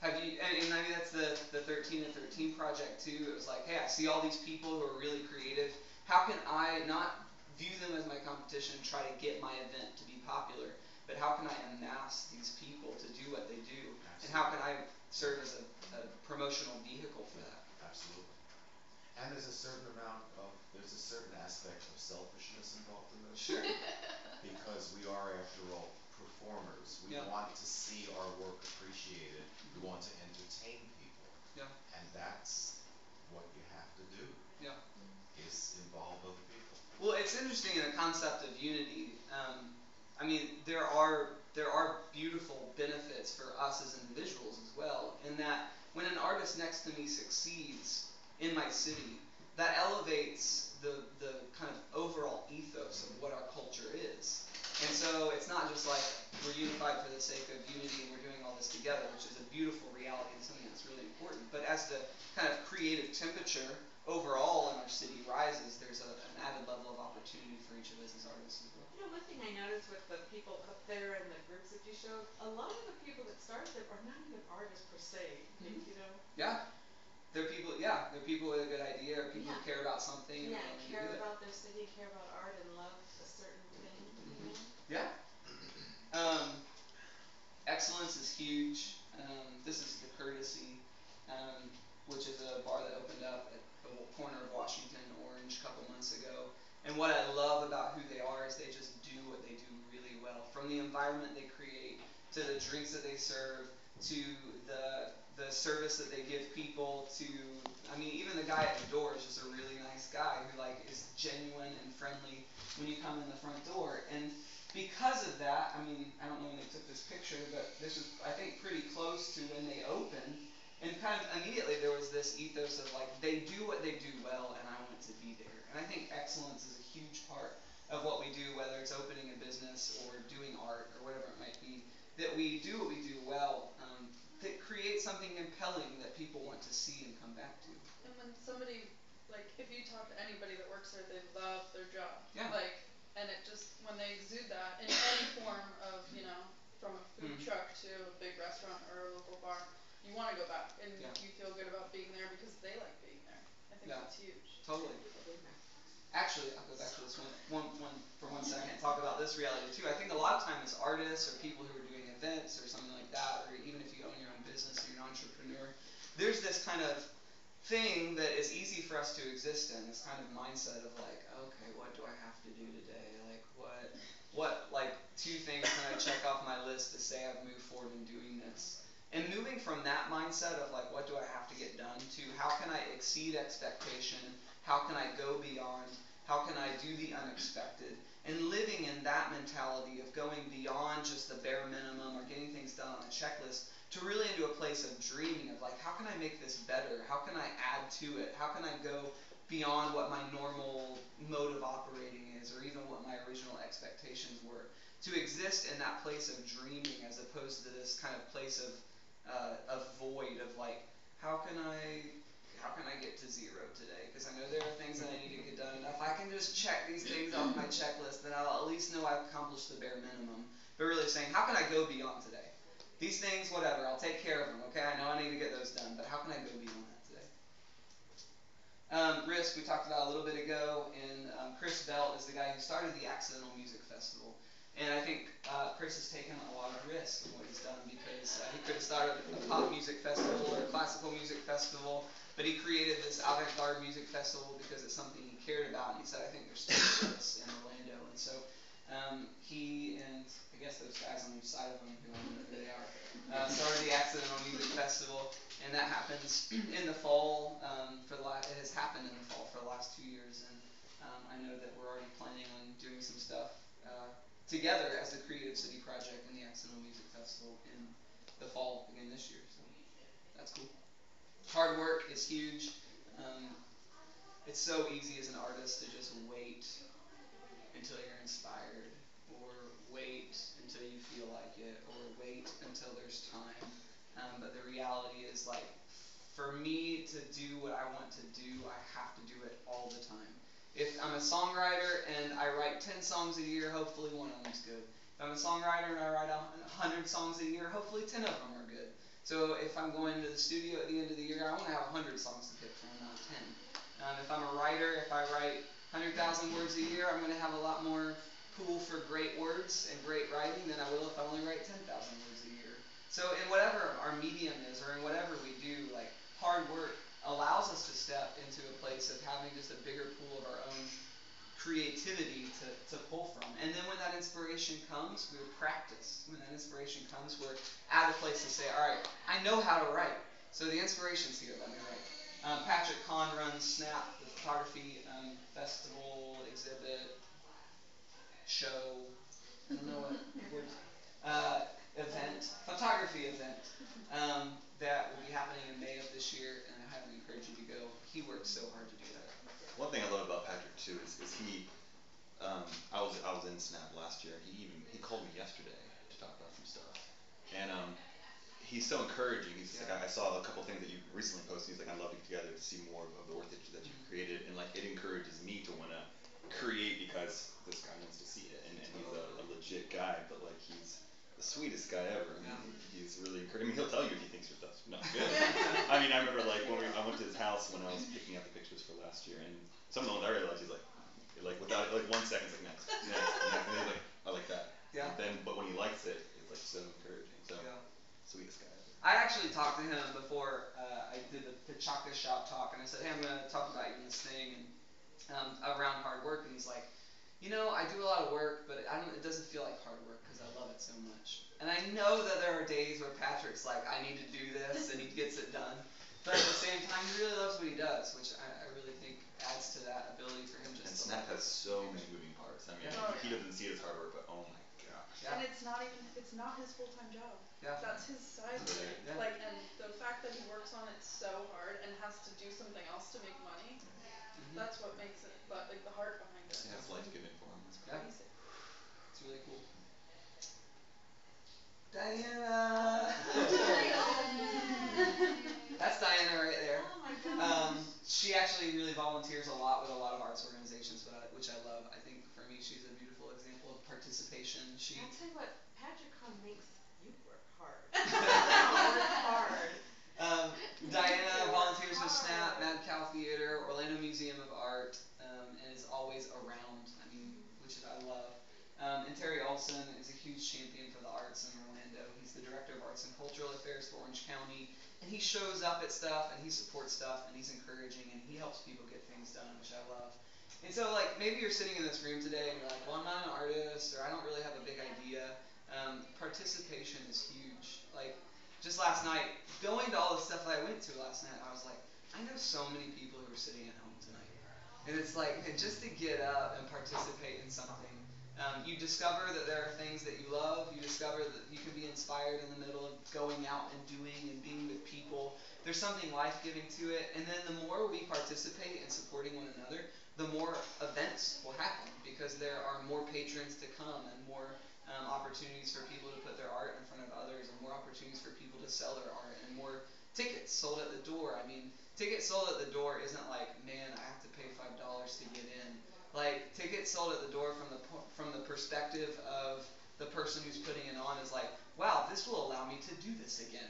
[SPEAKER 1] That's the 13 and 13 project too. It was like, hey, I see all these people who are really creative. How can I not view them as my competition and try to get my event to be popular, but how can I amass these people to do what they do?
[SPEAKER 4] Absolutely.
[SPEAKER 1] And how can I serve as a promotional vehicle for that?
[SPEAKER 4] Absolutely. And there's a certain aspect of selfishness involved in this.
[SPEAKER 1] Sure.
[SPEAKER 4] Because we are, after all, performers. We want to see our work appreciated. We want to entertain people.
[SPEAKER 1] Yeah.
[SPEAKER 4] And that's what you have to do.
[SPEAKER 1] Yeah.
[SPEAKER 4] Is involve other people.
[SPEAKER 1] Well, it's interesting in the concept of unity. There are beautiful benefits for us as individuals as well, in that when an artist next to me succeeds in my city, that elevates the kind of overall ethos of what our culture is. And so it's not just like we're unified for the sake of unity and we're doing all this together, which is a beautiful reality and something that's really important. But as the kind of creative temperature overall in our city rises, there's an added level of opportunity for each of us as artists as well.
[SPEAKER 2] You know, one thing I noticed with the people up there and the groups that you showed, a lot of the people that started them are not even artists per se, you know?
[SPEAKER 1] Yeah. They're people with a good idea, or people who care about something.
[SPEAKER 2] Yeah,
[SPEAKER 1] and
[SPEAKER 2] care
[SPEAKER 1] do it.
[SPEAKER 2] about their city, care about art, and love a certain thing, you know?
[SPEAKER 1] Yeah. Excellence is huge. This is the Courtesy, which is a bar that opened up at the corner of Washington and Orange a couple months ago. And what I love about who they are is they just do what they do really well. From the environment they create, to the drinks that they serve, to the service that they give people, to, even the guy at the door is just a really nice guy who is genuine and friendly when you come in the front door. And because of that, I don't know when they took this picture, but this was, I think, pretty close to when they opened. And kind of immediately there was this ethos of they do what they do well, and I want to be there. And I think excellence is a huge part of what we do, whether it's opening a business or doing art or whatever it might be. That we do what we do well. that create something compelling that people want to see and come back to.
[SPEAKER 3] And when somebody, like, if you talk to anybody that works there, they love their job.
[SPEAKER 1] Yeah.
[SPEAKER 3] Like, and it just, when they exude that in any form of, from a food truck to a big restaurant or a local bar, you wanna go back and
[SPEAKER 1] Yeah.
[SPEAKER 3] you feel good about being there because they like being there. I think
[SPEAKER 1] Yeah.
[SPEAKER 3] that's huge.
[SPEAKER 1] Totally. Actually, I'll go back to this for 1 second and talk about this reality too. I think a lot of times artists or people who are doing events or something like that, or even if you own your own business or you're an entrepreneur, there's this kind of thing that is easy for us to exist in, this kind of mindset of like, okay, what do I have to do today? Like what like 2 things can I check off my list to say I've moved forward in doing this? And moving from that mindset of like, what do I have to get done, to how can I exceed expectation? How can I go beyond? How can I do the unexpected? And living in that mentality of going beyond just the bare minimum or getting things done on a checklist to really into a place of dreaming of like, how can I make this better? How can I add to it? How can I go beyond what my normal mode of operating is, or even what my original expectations were? To exist in that place of dreaming as opposed to this kind of place of void of like, how can I get to 0 today? Because I know there are things that I need to get done. And if I can just check these things off my checklist, then I'll at least know I've accomplished the bare minimum. But really saying, how can I go beyond today? These things, whatever, I'll take care of them, okay? I know I need to get those done, but how can I go beyond that today? Risk, we talked about a little bit ago, and Chris Belt is the guy who started the Accidental Music Festival. And I think Chris has taken a lot of risk in what he's done, because he could have started a pop music festival or a classical music festival, but he created this avant-garde music festival because it's something he cared about, and he said, I think there's space for this in Orlando. And so he and I guess those guys on each side of him, who I don't know who they are, started the Accidental Music Festival, and that happens in the fall. It has happened in the fall for the last 2 years, and I know that we're already planning on doing some stuff together as the Creative City Project and the Accidental Music Festival in the fall again this year. So that's cool. Hard work is huge. It's so easy as an artist to just wait until you're inspired, or wait until you feel like it, or wait until there's time. But the reality is, like, for me to do what I want to do, I have to do it all the time. If I'm a songwriter and I write 10 songs a year, hopefully one of them's good. If I'm a songwriter and I write 100 songs a year, hopefully 10 of them are good. So if I'm going to the studio at the end of the year, I want to have 100 songs to pick from, not 10. If I'm a writer, if I write 100,000 words a year, I'm going to have a lot more pool for great words and great writing than I will if I only write 10,000 words a year. So in whatever our medium is, or in whatever we do, like, hard work allows us to step into a place of having just a bigger pool of our own creativity to pull from. And then when that inspiration comes, we practice. When that inspiration comes, we're at a place to say, all right, I know how to write. So the inspiration's here, let me write. Patrick Kahn runs Snap, the photography festival, exhibit, show, I don't know what word, event, photography event, that will be happening in May of this year, and I highly encourage you to go. He works so hard to do that.
[SPEAKER 6] One thing I love about Patrick too is he, I was in Snap last year. He called me yesterday to talk about some stuff, and he's so encouraging. He's like, I saw a couple things that you recently posted. He's like, I'd love to get together to see more of the work that you've created, and like it encourages me to want to create because this guy wants to see it, and he's a legit guy, but like he's the sweetest guy ever. I mean, he's really encouraging. I mean, he'll tell you if he thinks your stuff's not good. I mean, I remember like I went to his house when I was picking out the pictures for last year, and some of the ones I realized he's like without like 1 second, he's like next, and he's like, I like that.
[SPEAKER 1] Yeah.
[SPEAKER 6] But when he likes it, it's like so encouraging. So sweetest guy ever.
[SPEAKER 1] I actually talked to him before I did the Chaka Shop talk, and I said, hey, I'm going to talk about you in this thing, and around hard work, and he's like, I do a lot of work, but it doesn't feel like hard work because I love it so much. And I know that there are days where Patrick's like, I need to do this, and he gets it done. But at the same time, he really loves what he does, which I really think adds to that ability for him just
[SPEAKER 6] And
[SPEAKER 1] to
[SPEAKER 6] Snap has so many moving parts. I mean, he doesn't see it as hard work, but oh my gosh.
[SPEAKER 3] And it's not his full-time job.
[SPEAKER 1] Yeah.
[SPEAKER 3] That's his side gig.
[SPEAKER 1] Yeah.
[SPEAKER 3] Like, and the fact that he works on it so hard and has to do something else to make money, that's what makes it, like, the heart behind it.
[SPEAKER 6] Yeah, it's life giving for him. It's
[SPEAKER 3] crazy.
[SPEAKER 1] It's really cool. Diana! she actually really volunteers a lot with a lot of arts organizations, which I love. I think for me, she's a beautiful example of participation. She
[SPEAKER 2] I'll tell you what, Patrick makes you work hard. Work hard.
[SPEAKER 1] Diana
[SPEAKER 2] Work
[SPEAKER 1] volunteers with SNAP,
[SPEAKER 2] hard.
[SPEAKER 1] Mad Cow Theater, Orlando Museum of Art, and is always around. I mean, which I love. And Terry Olson is a huge champion for the arts in Orlando. He's the director of arts and cultural affairs for Orange County, and he shows up at stuff and he supports stuff and he's encouraging and he helps people get things done, which I love. And so, like, maybe you're sitting in this room today and you're like, well, I'm not an artist, or I don't really have a big idea. Participation is huge. Like, just last night, going to all the stuff that I went to last night, I was like, I know so many people who are sitting at home tonight. And it's like, and just to get up and participate in something, you discover that there are things that you love. You discover that you can be inspired in the middle of going out and doing and being with people. There's something life-giving to it. And then the more we participate in supporting one another, the more events will happen because there are more patrons to come and more opportunities for people to put their art in front of others and more opportunities for people to sell their art and more tickets sold at the door. I mean, tickets sold at the door isn't like, man, I have to pay $5 to get in. Like, tickets sold at the door from the perspective of the person who's putting it on is like, wow, this will allow me to do this again.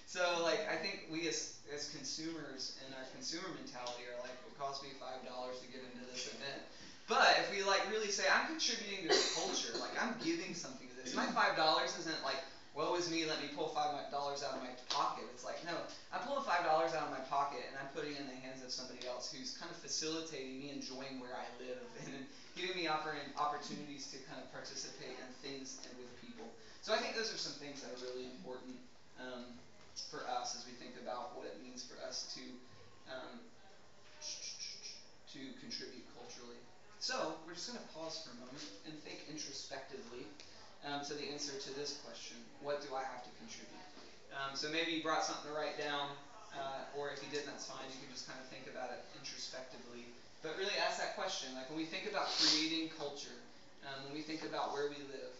[SPEAKER 1] So, like, I think we as consumers and our consumer mentality are like, it cost me $5 to get into this event. But if we like really say, I'm contributing to the culture, like I'm giving something to this. My $5 isn't like, woe is me, let me pull $5 out of my pocket. It's like, no, I'm pulling $5 out of my pocket and I'm putting it in the hands of somebody else who's kind of facilitating me enjoying where I live and giving me opportunities to kind of participate in things and with people. So I think those are some things that are really important for us as we think about what it means for us to contribute culturally. So we're just going to pause for a moment and think introspectively to the answer to this question: what do I have to contribute? So maybe you brought something to write down, or if you didn't, that's fine. You can just kind of think about it introspectively. But really ask that question. Like when we think about creating culture, when we think about where we live,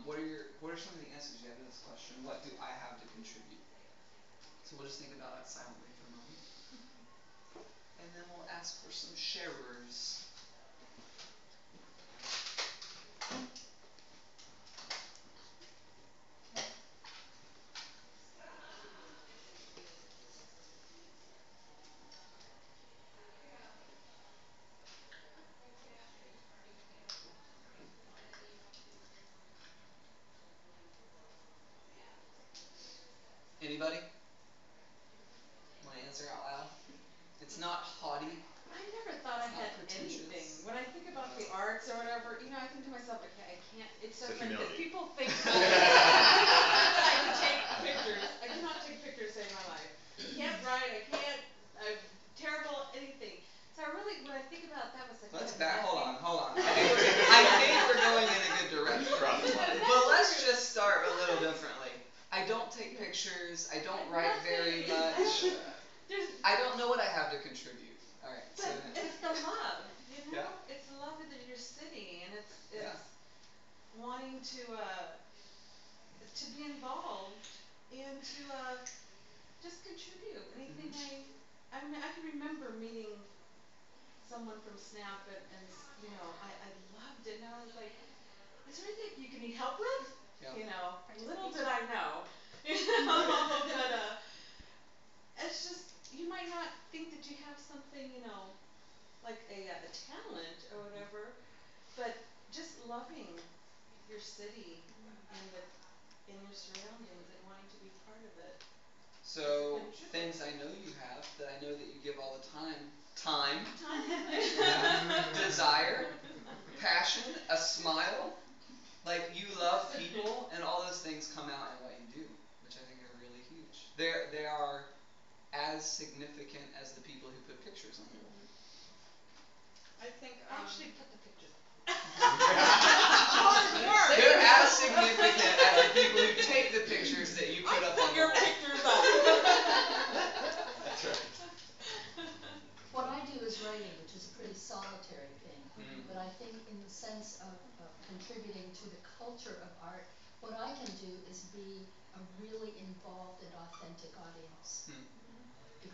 [SPEAKER 1] what are some of the answers you have to this question? What do I have to contribute? So we'll just think about that silently for a moment. And then we'll ask for some sharers. Anybody? Want to answer out loud? It's not haughty.
[SPEAKER 2] I never thought I
[SPEAKER 1] It's not
[SPEAKER 2] had anything.
[SPEAKER 1] pretentious.
[SPEAKER 2] When I think about the arts or whatever, I think to myself, I can't. It's so
[SPEAKER 6] It's
[SPEAKER 2] funny because
[SPEAKER 6] humility.
[SPEAKER 2] people think that I can take pictures. I cannot take pictures to save my life. I can't write. I'm terrible at anything. So when I think about that, was like,
[SPEAKER 1] Let's
[SPEAKER 2] I have
[SPEAKER 1] hold on.
[SPEAKER 2] nothing.
[SPEAKER 1] I think we're going in a good direction.
[SPEAKER 6] Probably.
[SPEAKER 1] But let's just start a little differently. I don't take pictures. I don't write very much. I don't know what I have to contribute. All right. So
[SPEAKER 2] But it's the love,
[SPEAKER 1] Yeah.
[SPEAKER 2] It's the love that you're city, and it's
[SPEAKER 1] Yeah.
[SPEAKER 2] wanting to be involved and to just contribute. Anything I mean, I can remember meeting someone from SNAP and I loved it, and I was like, is there anything you can need help with?
[SPEAKER 1] Yeah.
[SPEAKER 2] Little did I know, that it's just, you might not think that you have something, like a talent or whatever, but just loving your city and your surroundings and wanting to be part of it.
[SPEAKER 1] So things I know you have that I know that you give all the time. Time. Desire. Passion. A smile. Like you love people, and all those things come out in what you do, which I think are really huge. They are as significant as the people who put pictures on the wall.
[SPEAKER 3] I think
[SPEAKER 2] Actually put the pictures
[SPEAKER 1] They're as significant as the people who take the pictures that you put up on the wall.
[SPEAKER 2] pictures up.
[SPEAKER 6] That's right.
[SPEAKER 7] What I do is writing, which is a pretty solitary thing.
[SPEAKER 1] Mm.
[SPEAKER 7] But I think in the sense of contributing to the culture of art, what I can do is be a really involved and authentic audience.
[SPEAKER 1] Mm.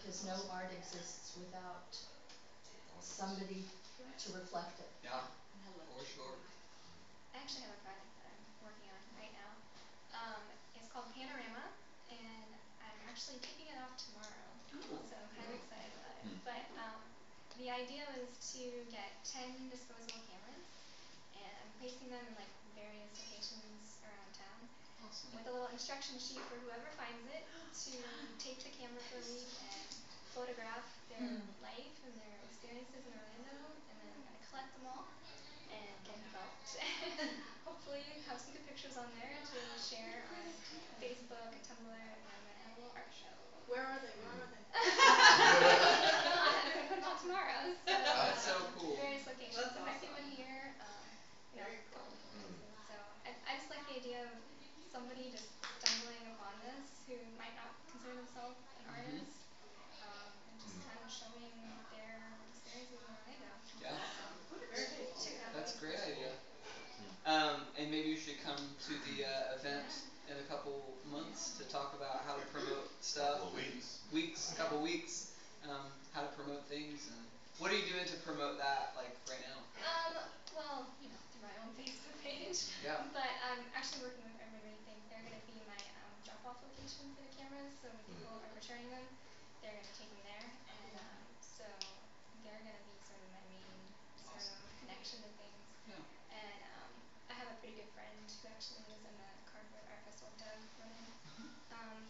[SPEAKER 7] because no art exists without somebody to reflect it.
[SPEAKER 1] Yeah,
[SPEAKER 2] I love
[SPEAKER 1] for sure.
[SPEAKER 8] I actually have a project that I'm working on right now. It's called Panorama, and I'm actually kicking it off tomorrow.
[SPEAKER 1] Cool.
[SPEAKER 8] So I'm kind of excited about it.
[SPEAKER 6] Hmm.
[SPEAKER 8] But the idea was to get 10 disposable cameras, and I'm placing them in like various locations around town
[SPEAKER 1] Awesome.
[SPEAKER 8] with a little instruction sheet for whoever finds it to take the camera for a week and photograph their life and their experiences in Orlando, and then I'm gonna collect them all and get developed. Hopefully have some good pictures on there to share on Facebook and Tumblr, and I'm gonna have a little art show.
[SPEAKER 3] Where are they? Where are they?
[SPEAKER 8] I'm gonna put them out tomorrow. So
[SPEAKER 1] That's so cool.
[SPEAKER 8] various locations.
[SPEAKER 3] That's
[SPEAKER 8] There might be
[SPEAKER 3] awesome.
[SPEAKER 8] one here, you know,
[SPEAKER 3] Very
[SPEAKER 8] a
[SPEAKER 3] cool.
[SPEAKER 8] couple different places. So I just like the idea of somebody just stumbling upon this who might not consider themselves an
[SPEAKER 1] Mhm.
[SPEAKER 8] artist, and just kind of showing their experiences in Orlando.
[SPEAKER 1] Yeah.
[SPEAKER 8] So
[SPEAKER 2] What a
[SPEAKER 3] Very
[SPEAKER 2] great
[SPEAKER 3] cool.
[SPEAKER 8] check it
[SPEAKER 2] idea.
[SPEAKER 8] out.
[SPEAKER 1] That's a great idea.
[SPEAKER 6] Hmm.
[SPEAKER 1] And maybe you should come to the event
[SPEAKER 8] Yeah.
[SPEAKER 1] in a couple months to talk about how to promote stuff.
[SPEAKER 4] Couple of
[SPEAKER 1] And
[SPEAKER 4] weeks.
[SPEAKER 1] couple weeks, how to promote things, and what are you doing to promote that, like, right now?
[SPEAKER 8] Well, you know, through my own Facebook page.
[SPEAKER 1] Yeah.
[SPEAKER 8] But I'm actually working with Urban Rethink. They're gonna be my drop-off location for the cameras. So when people are returning them, they're gonna take them there, and so they're gonna be sort of my main sort
[SPEAKER 1] Awesome.
[SPEAKER 8] of connection to things.
[SPEAKER 1] Yeah.
[SPEAKER 8] And I have a pretty good friend who actually was in the Cardboard Art Festival, Doug Ronan.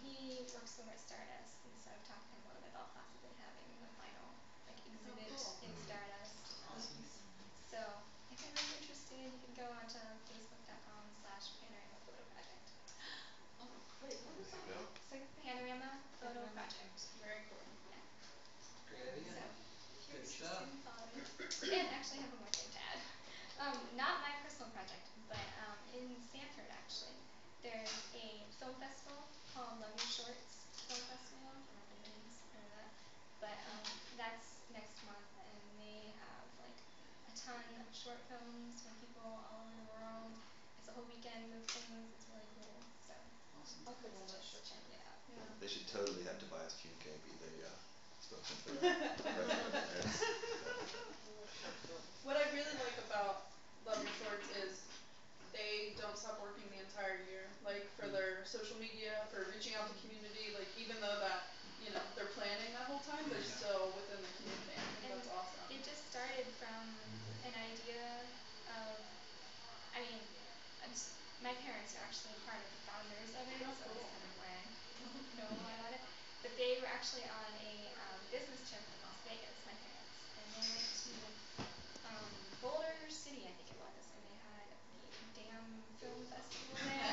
[SPEAKER 8] He works over at Stardust, and so I've talked to him a little bit about possibly having the final like
[SPEAKER 3] Oh,
[SPEAKER 8] exhibit
[SPEAKER 3] cool.
[SPEAKER 8] in Stardust.
[SPEAKER 2] That'd be so nice.
[SPEAKER 8] So if anyone's interested, you can go onto Facebook.com/Panorama Photo Project.
[SPEAKER 2] Oh, great. What was
[SPEAKER 4] There
[SPEAKER 2] that
[SPEAKER 4] you go.
[SPEAKER 2] again?
[SPEAKER 8] So Panorama Photo
[SPEAKER 2] Panorama.
[SPEAKER 8] Project.
[SPEAKER 3] Very cool.
[SPEAKER 8] Yeah.
[SPEAKER 1] Great idea.
[SPEAKER 8] So if you're
[SPEAKER 1] Good
[SPEAKER 8] interested
[SPEAKER 1] stuff.
[SPEAKER 8] in following. And actually I have one more thing to add. Not my personal project, but in Sanford actually, there's a film festival called Love Your Shorts Film Festival. I don't know if anybody's heard of that. But that's next month, and they have like a ton of short films from people all over the world. It's a whole weekend of things. It's really cool. So
[SPEAKER 1] Awesome.
[SPEAKER 2] I'll put all that
[SPEAKER 8] just
[SPEAKER 2] short
[SPEAKER 8] check
[SPEAKER 2] films.
[SPEAKER 8] it out.
[SPEAKER 3] Yeah.
[SPEAKER 6] They should totally have Tobias Funke be the spokesman for that. It's,
[SPEAKER 2] I love short films.
[SPEAKER 3] What I really like about Love Your Shorts is they don't stop working the entire year. Like for their social media, for reaching out to community, like even though that, you know, they're planning that whole time, they're
[SPEAKER 1] Yeah.
[SPEAKER 3] still within the community. I think
[SPEAKER 8] And
[SPEAKER 3] that's awesome.
[SPEAKER 8] it just started from an idea of, I mean, my parents are actually part of the founders of it,
[SPEAKER 3] Oh,
[SPEAKER 8] so
[SPEAKER 3] cool.
[SPEAKER 8] that's kind of why I know a lot about it. But they were actually on a business trip in Las Vegas, my parents, and they went to Boulder City, I think it was, and they had the damn film festival there.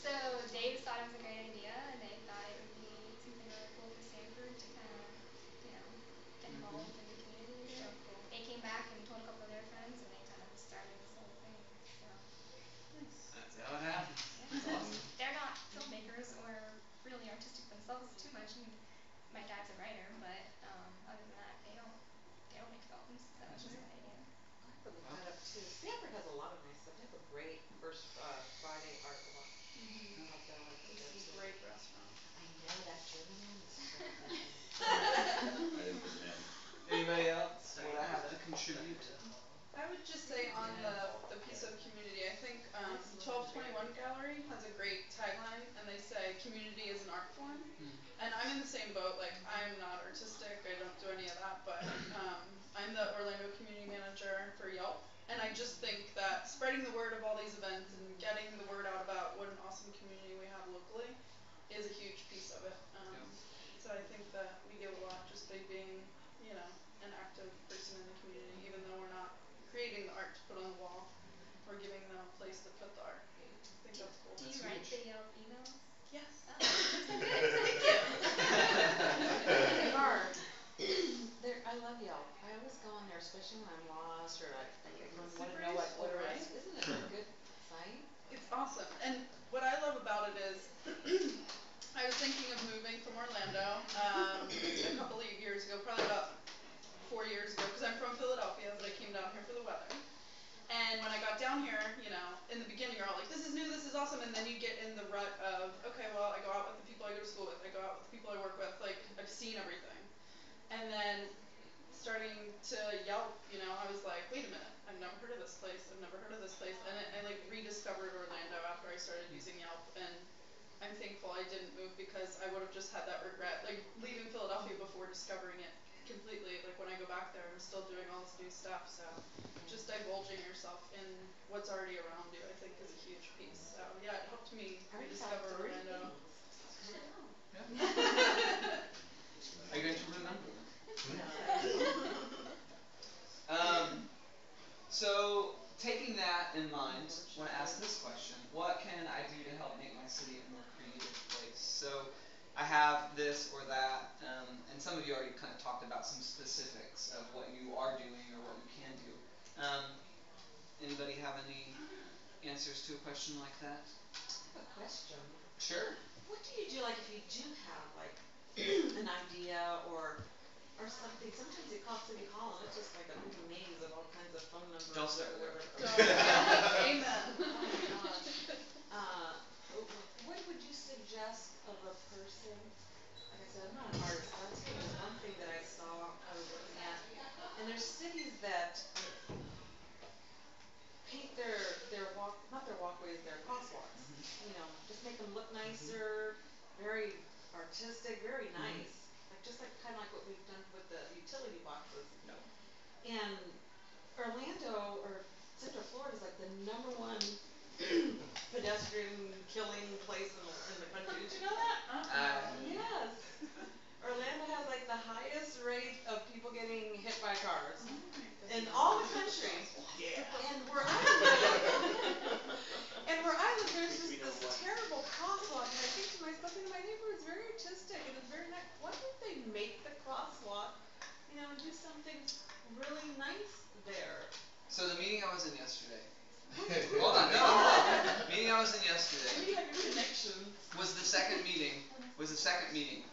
[SPEAKER 8] So they just thought it was a great idea, and they thought it would be something really cool for Sanford to kind of, you know, get involved in the community. So
[SPEAKER 3] Very cool.
[SPEAKER 8] they came back and told a couple of their friends, and they kind of started this whole thing. So
[SPEAKER 3] Nice.
[SPEAKER 1] That's how it happens. That's
[SPEAKER 8] yeah,
[SPEAKER 1] awesome.
[SPEAKER 8] they're not filmmakers or really artistic themselves too much. I mean, my dad's a writer, but other than that, they don't make films. So it's just my idea.
[SPEAKER 2] I have to look
[SPEAKER 1] Wow.
[SPEAKER 2] that up too. Sanford has a lot of nice stuff. They have a great first Friday art walk.
[SPEAKER 3] Mhm.
[SPEAKER 2] I'll have to go
[SPEAKER 3] There's
[SPEAKER 2] there
[SPEAKER 3] some
[SPEAKER 2] too.
[SPEAKER 3] great restaurants.
[SPEAKER 2] I know that German one is so good.
[SPEAKER 6] I didn't visit him.
[SPEAKER 1] Anybody else wanna have to contribute?
[SPEAKER 3] I would just say on the piece of community, I think
[SPEAKER 2] Nice
[SPEAKER 3] the
[SPEAKER 2] looking
[SPEAKER 3] 1221
[SPEAKER 2] berries.
[SPEAKER 3] gallery has a great tagline, and they say community is an art form.
[SPEAKER 1] Hmm.
[SPEAKER 3] And I'm in the same boat. Like I'm not artistic. I don't do any of that. But I'm the Orlando community manager for Yelp, and I just think that spreading the word of all these events and getting the word out about what an awesome community we have locally is a huge piece of it.
[SPEAKER 1] Yeah.
[SPEAKER 3] So I think that we give a lot just by being, you know, an active person in the community, even though we're not creating the art to put on the wall. We're giving them a place to put the art. I think
[SPEAKER 8] Do
[SPEAKER 3] that's cool.
[SPEAKER 8] do
[SPEAKER 1] That's
[SPEAKER 8] you write
[SPEAKER 1] huge.
[SPEAKER 8] the Yelp emails?
[SPEAKER 3] Yes.
[SPEAKER 8] Oh, so good. Thank you.
[SPEAKER 2] They are. I love Yelp. I always go on there, especially when I'm lost or like I wanna
[SPEAKER 3] Super
[SPEAKER 2] know what
[SPEAKER 3] useful,
[SPEAKER 2] order
[SPEAKER 3] right?
[SPEAKER 2] it's, isn't it a good site?
[SPEAKER 3] It's awesome. And what I love about it is I was thinking of moving from Orlando a couple of years ago, probably about 4 years ago, because I'm from Philadelphia, but I came down here for the weather. And when I got down here, you know, in the beginning you're all like, this is new, this is awesome, and then you get in the rut of, okay, well, I go out with the people I go to school with, I go out with the people I work with, like, I've seen everything. And then starting to Yelp, you know, I was like, wait a minute, I've never heard of this place, I've never heard of this place, and I like rediscovered Orlando after I started using Yelp, and I'm thankful I didn't move because I would have just had that regret, like leaving Philadelphia before discovering it completely. Like when I go back there, I'm still doing all this new stuff, so just divulging yourself in what's already around you, I think, is a huge piece. So yeah, it helped me
[SPEAKER 2] I already found
[SPEAKER 3] rediscover
[SPEAKER 2] 3
[SPEAKER 3] Orlando.
[SPEAKER 2] things.
[SPEAKER 1] Are you going to remember them?
[SPEAKER 2] Yeah.
[SPEAKER 1] So, taking that in mind, I want to ask this question. What can I do to help make my city a more creative place? So, I have this or that, and some of you already kind of talked about some specifics of what you are doing or what you can do. Anybody have any answers to a question like that?
[SPEAKER 2] I have a question.
[SPEAKER 1] Sure.
[SPEAKER 2] What do you do, like, if you do have, like, an idea or something? Sometimes you call City Hall and it's just like a big maze of all kinds of phone numbers
[SPEAKER 1] Don't
[SPEAKER 2] or
[SPEAKER 1] start there.
[SPEAKER 2] whatever.
[SPEAKER 3] Amen.
[SPEAKER 2] Oh my gosh. What would you suggest of a person? Like I said, I'm not an artist, but I'll tell you one thing that I saw, I was looking at, and there's cities that paint not their walkways, their crosswalks. You know, just make them look nicer, very artistic, very nice. Like just like kinda like what we've done with the utility boxes.
[SPEAKER 1] No.
[SPEAKER 2] And Orlando or Central Florida is like the #1 pedestrian killing place in the country. Did you know that? Yes. Orlando has like the highest rate of people getting hit by cars in all the country.
[SPEAKER 1] Yeah.
[SPEAKER 2] And where I live, there's just this terrible crosswalk, and I think to myself, you know, my neighborhood's very artistic and it's very nice. Why don't they make the crosswalk, you know, and do something really nice there?
[SPEAKER 1] So the meeting I was in yesterday.
[SPEAKER 2] Hold
[SPEAKER 1] Hold on, no, hold on. Meeting I was in yesterday.
[SPEAKER 2] Maybe you have your connections.
[SPEAKER 1] Was the second meeting.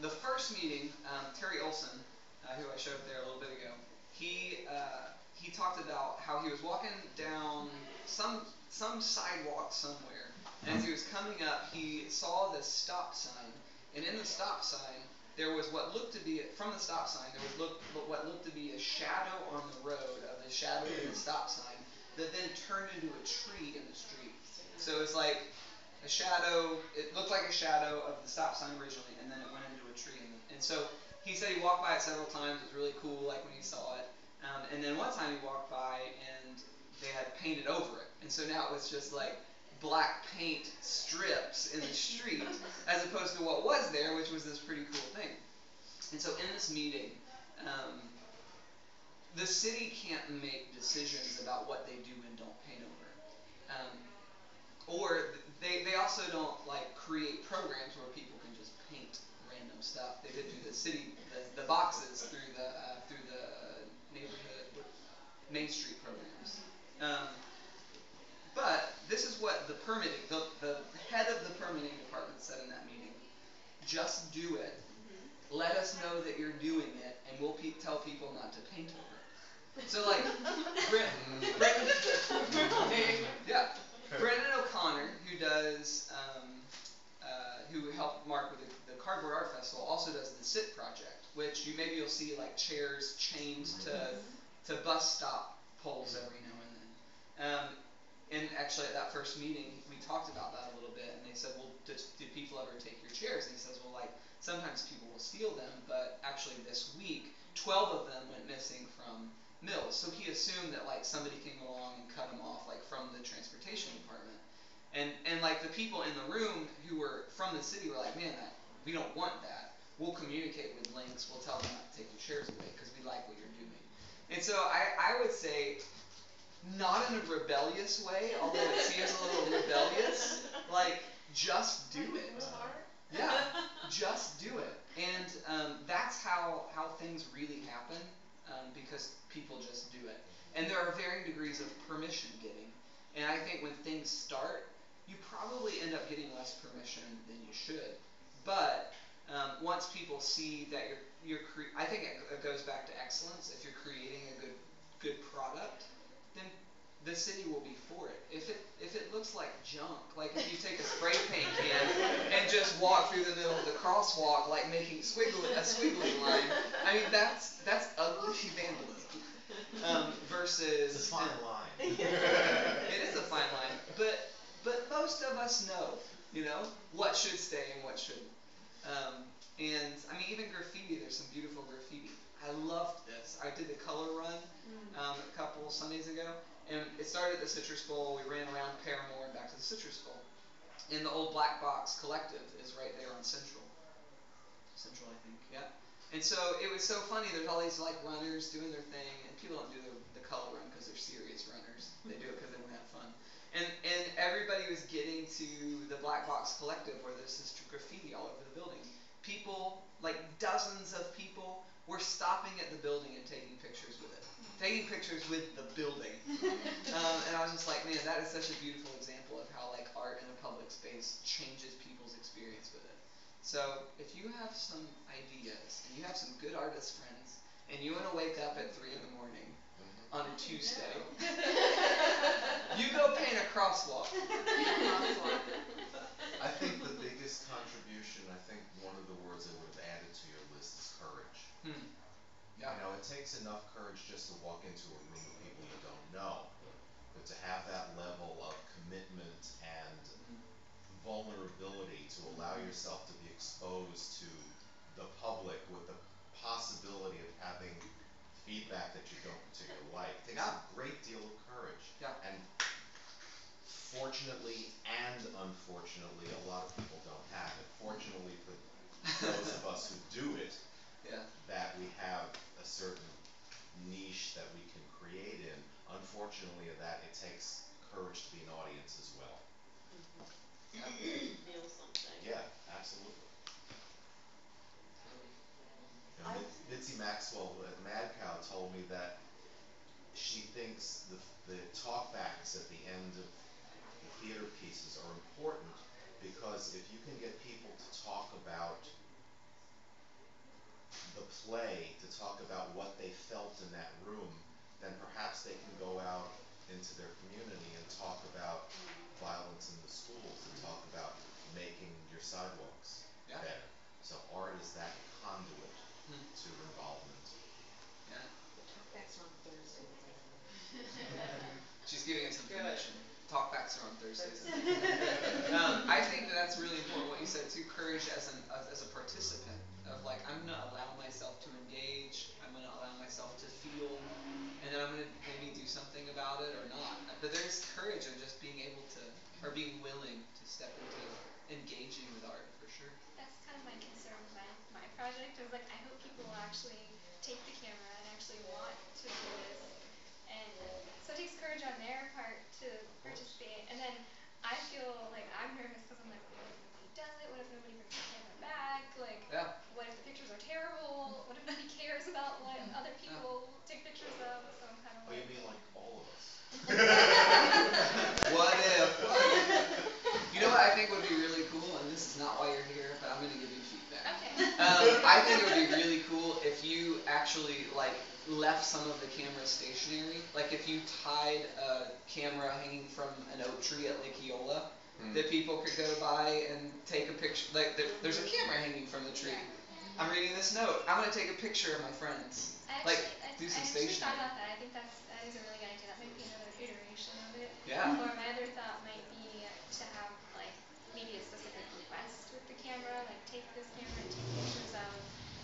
[SPEAKER 1] The first meeting, Terry Olson, who I showed there a little bit ago, he talked about how he was walking down some sidewalk somewhere, and as he was coming up, he saw this stop sign, and in the stop sign, there was what looked to be, from the stop sign, what looked to be a shadow on the road of the shadow of the stop sign, that then turned into a tree in the street. So it's like a shadow, it looked like a shadow of the stop sign originally, and then it went into a tree. And so he said he walked by it several times, it was really cool, like when he saw it. And then one time he walked by and they had painted over it. And so now it was just like black paint strips in the street, as opposed to what was there, which was this pretty cool thing. And so in this meeting, the city can't make decisions about what they do and don't paint over. Or they also don't like create programs where people can just paint random stuff. They did do the city the boxes through the neighborhood Main Street programs. But this is what the permitting the head of the permitting department said in that meeting. Just do it. Let us know that you're doing it, and we'll tell people not to paint over it. So like, yeah, Brendan O'Connor, who helped Mark with the Cardboard Art Festival, also does the SIT project, which maybe you'll see like chairs chained to bus stop poles every now and then. And actually at that first meeting, we talked about that a little bit, and they said, well, do people ever take your chairs? And he says, well, like, sometimes people will steal them, but actually this week, 12 of them went missing from Mills. So he assumed that, like, somebody came along and cut them off, like, from the transportation department. And like, the people in the room who were from the city were like, man, we don't want that. We'll communicate with Lynx. We'll tell them not to take your chairs away, because we like what you're doing. And so I would say, not in a rebellious way, although it seems a little rebellious, like, just do it. Yeah, just do it. And that's how things really happen, because people just do it. And there are varying degrees of permission getting. And I think when things start, you probably end up getting less permission than you should. But once people see that I think it goes back to excellence. If you're creating a good product, then the city will be for it. If it looks like junk, like if you take a spray paint can and just walk through the middle of the crosswalk, like making a squiggly line, I mean that's ugly vandalism. Versus
[SPEAKER 4] It's a fine line.
[SPEAKER 1] it is a fine line, but most of us know, what should stay and what shouldn't. And I mean, even graffiti. There's some beautiful graffiti. I loved this. I did the color run a couple Sundays ago, and it started at the Citrus Bowl. We ran around Paramore and back to the Citrus Bowl. And the old Black Box Collective is right there on Central. Central, I think. Yeah. And so it was so funny. There's all these like runners doing their thing, and people don't do the color run because they're serious runners. They do it because they want to have fun. And everybody was getting to the Black Box Collective where there's this graffiti all over the building. People, like dozens of people, were stopping at the building and taking pictures with it. Taking pictures with the building. And I was just like, man, that is such a beautiful example of how like art in a public space changes people's experience with it. So if you have some ideas and you have some good artist friends and you want to wake up at 3 a.m. on a Tuesday, you go paint a crosswalk.
[SPEAKER 4] I think the biggest contribution, I think one of the words I would have added to your list is courage.
[SPEAKER 1] Yeah.
[SPEAKER 4] It takes enough courage just to walk into a room of people you don't know, but to have that level of commitment and vulnerability to allow yourself to be exposed to the public with the possibility of having feedback that you don't particularly like takes a great deal of courage.
[SPEAKER 1] Yeah.
[SPEAKER 4] And fortunately and unfortunately, a lot of people don't have it. Fortunately for those of us who do it, that we have a certain niche that we can create in. Unfortunately, that it takes courage to be an audience as well.
[SPEAKER 2] Feel something.
[SPEAKER 4] Yeah, absolutely. Mitzi Maxwell at Mad Cow told me that she thinks the talkbacks at the end of the theater pieces are important because if you can get people to talk about the play, to talk about what they felt in that room, then perhaps they can go out into their community and talk about violence in the schools and talk about making your sidewalks better. So art is that conduit to involvement.
[SPEAKER 1] Yeah.
[SPEAKER 2] Talkbacks are on Thursdays.
[SPEAKER 1] She's giving us some permission. Talkbacks are on Thursdays. I think that's really important what you said too. Courage as a participant of like I'm gonna allow myself to engage. I'm gonna allow myself to feel, and then I'm gonna maybe do something about it or not. But there's courage in just being able to or being willing to step into engaging with art for sure.
[SPEAKER 8] That's kind of my concern with my project. Is like I hope people will actually take the camera and actually want to do this. And so it takes courage on their part to participate. And then I feel like I'm nervous because I'm like, what if nobody does it? What if nobody brings the camera back? Like, what if the pictures are terrible? What if nobody cares about what other people take pictures of? So I'm kind of like.
[SPEAKER 4] Oh, you mean like all of us?
[SPEAKER 1] What if? You know what I think would be really cool, and this is not why you're here, but I'm gonna give you feedback.
[SPEAKER 8] Okay.
[SPEAKER 1] I think it would be really cool if you actually like left some of the camera stationary. Like if you tied a camera hanging from an oak tree at Lake Eola, that people could go by and take a picture. Like there's a camera hanging from the tree. I'm reading this note. I'm gonna take a picture of my friends.
[SPEAKER 8] I
[SPEAKER 1] Do some
[SPEAKER 8] actually
[SPEAKER 1] stationary.
[SPEAKER 8] thought about that. I think that is a really good idea. That might be another iteration of it.
[SPEAKER 1] Yeah.
[SPEAKER 8] Or my other thought might be to have like maybe a specific request with the camera, like take this camera and take pictures of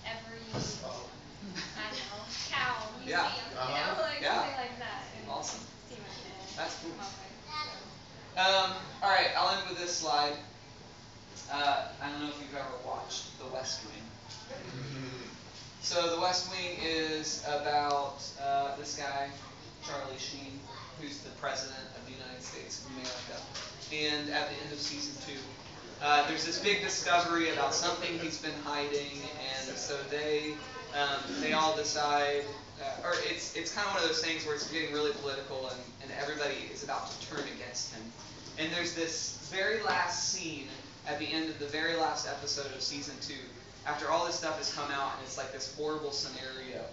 [SPEAKER 8] every I don't know, cow you see, like something like that. And
[SPEAKER 1] awesome.
[SPEAKER 8] See what
[SPEAKER 1] That's cool.
[SPEAKER 8] come up with.
[SPEAKER 1] Alright, I'll end with this slide. I don't know if you've ever watched The West Wing. So The West Wing is about this guy, Charlie Sheen, who's the President of the United States of America. And at the end of season 2, there's this big discovery about something he's been hiding, and so they all decide, or it's kind of one of those things where it's getting really political, and everybody is about to turn against him. And there's this very last scene at the end of the very last episode of season 2, after all this stuff has come out, and it's like this horrible scenario.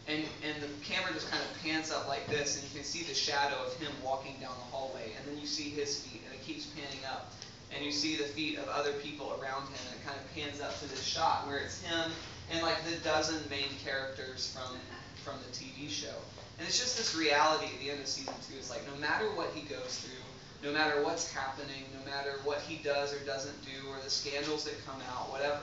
[SPEAKER 1] and the camera just kind of pans up like this, and you can see the shadow of him walking down the hallway, and then you see his feet, and it keeps panning up, and you see the feet of other people around him, and it kind of pans up to this shot where it's him and like the dozen main characters from the TV show. And it's just this reality at the end of season 2. It's like no matter what he goes through, no matter what's happening, no matter what he does or doesn't do, or the scandals that come out, whatever,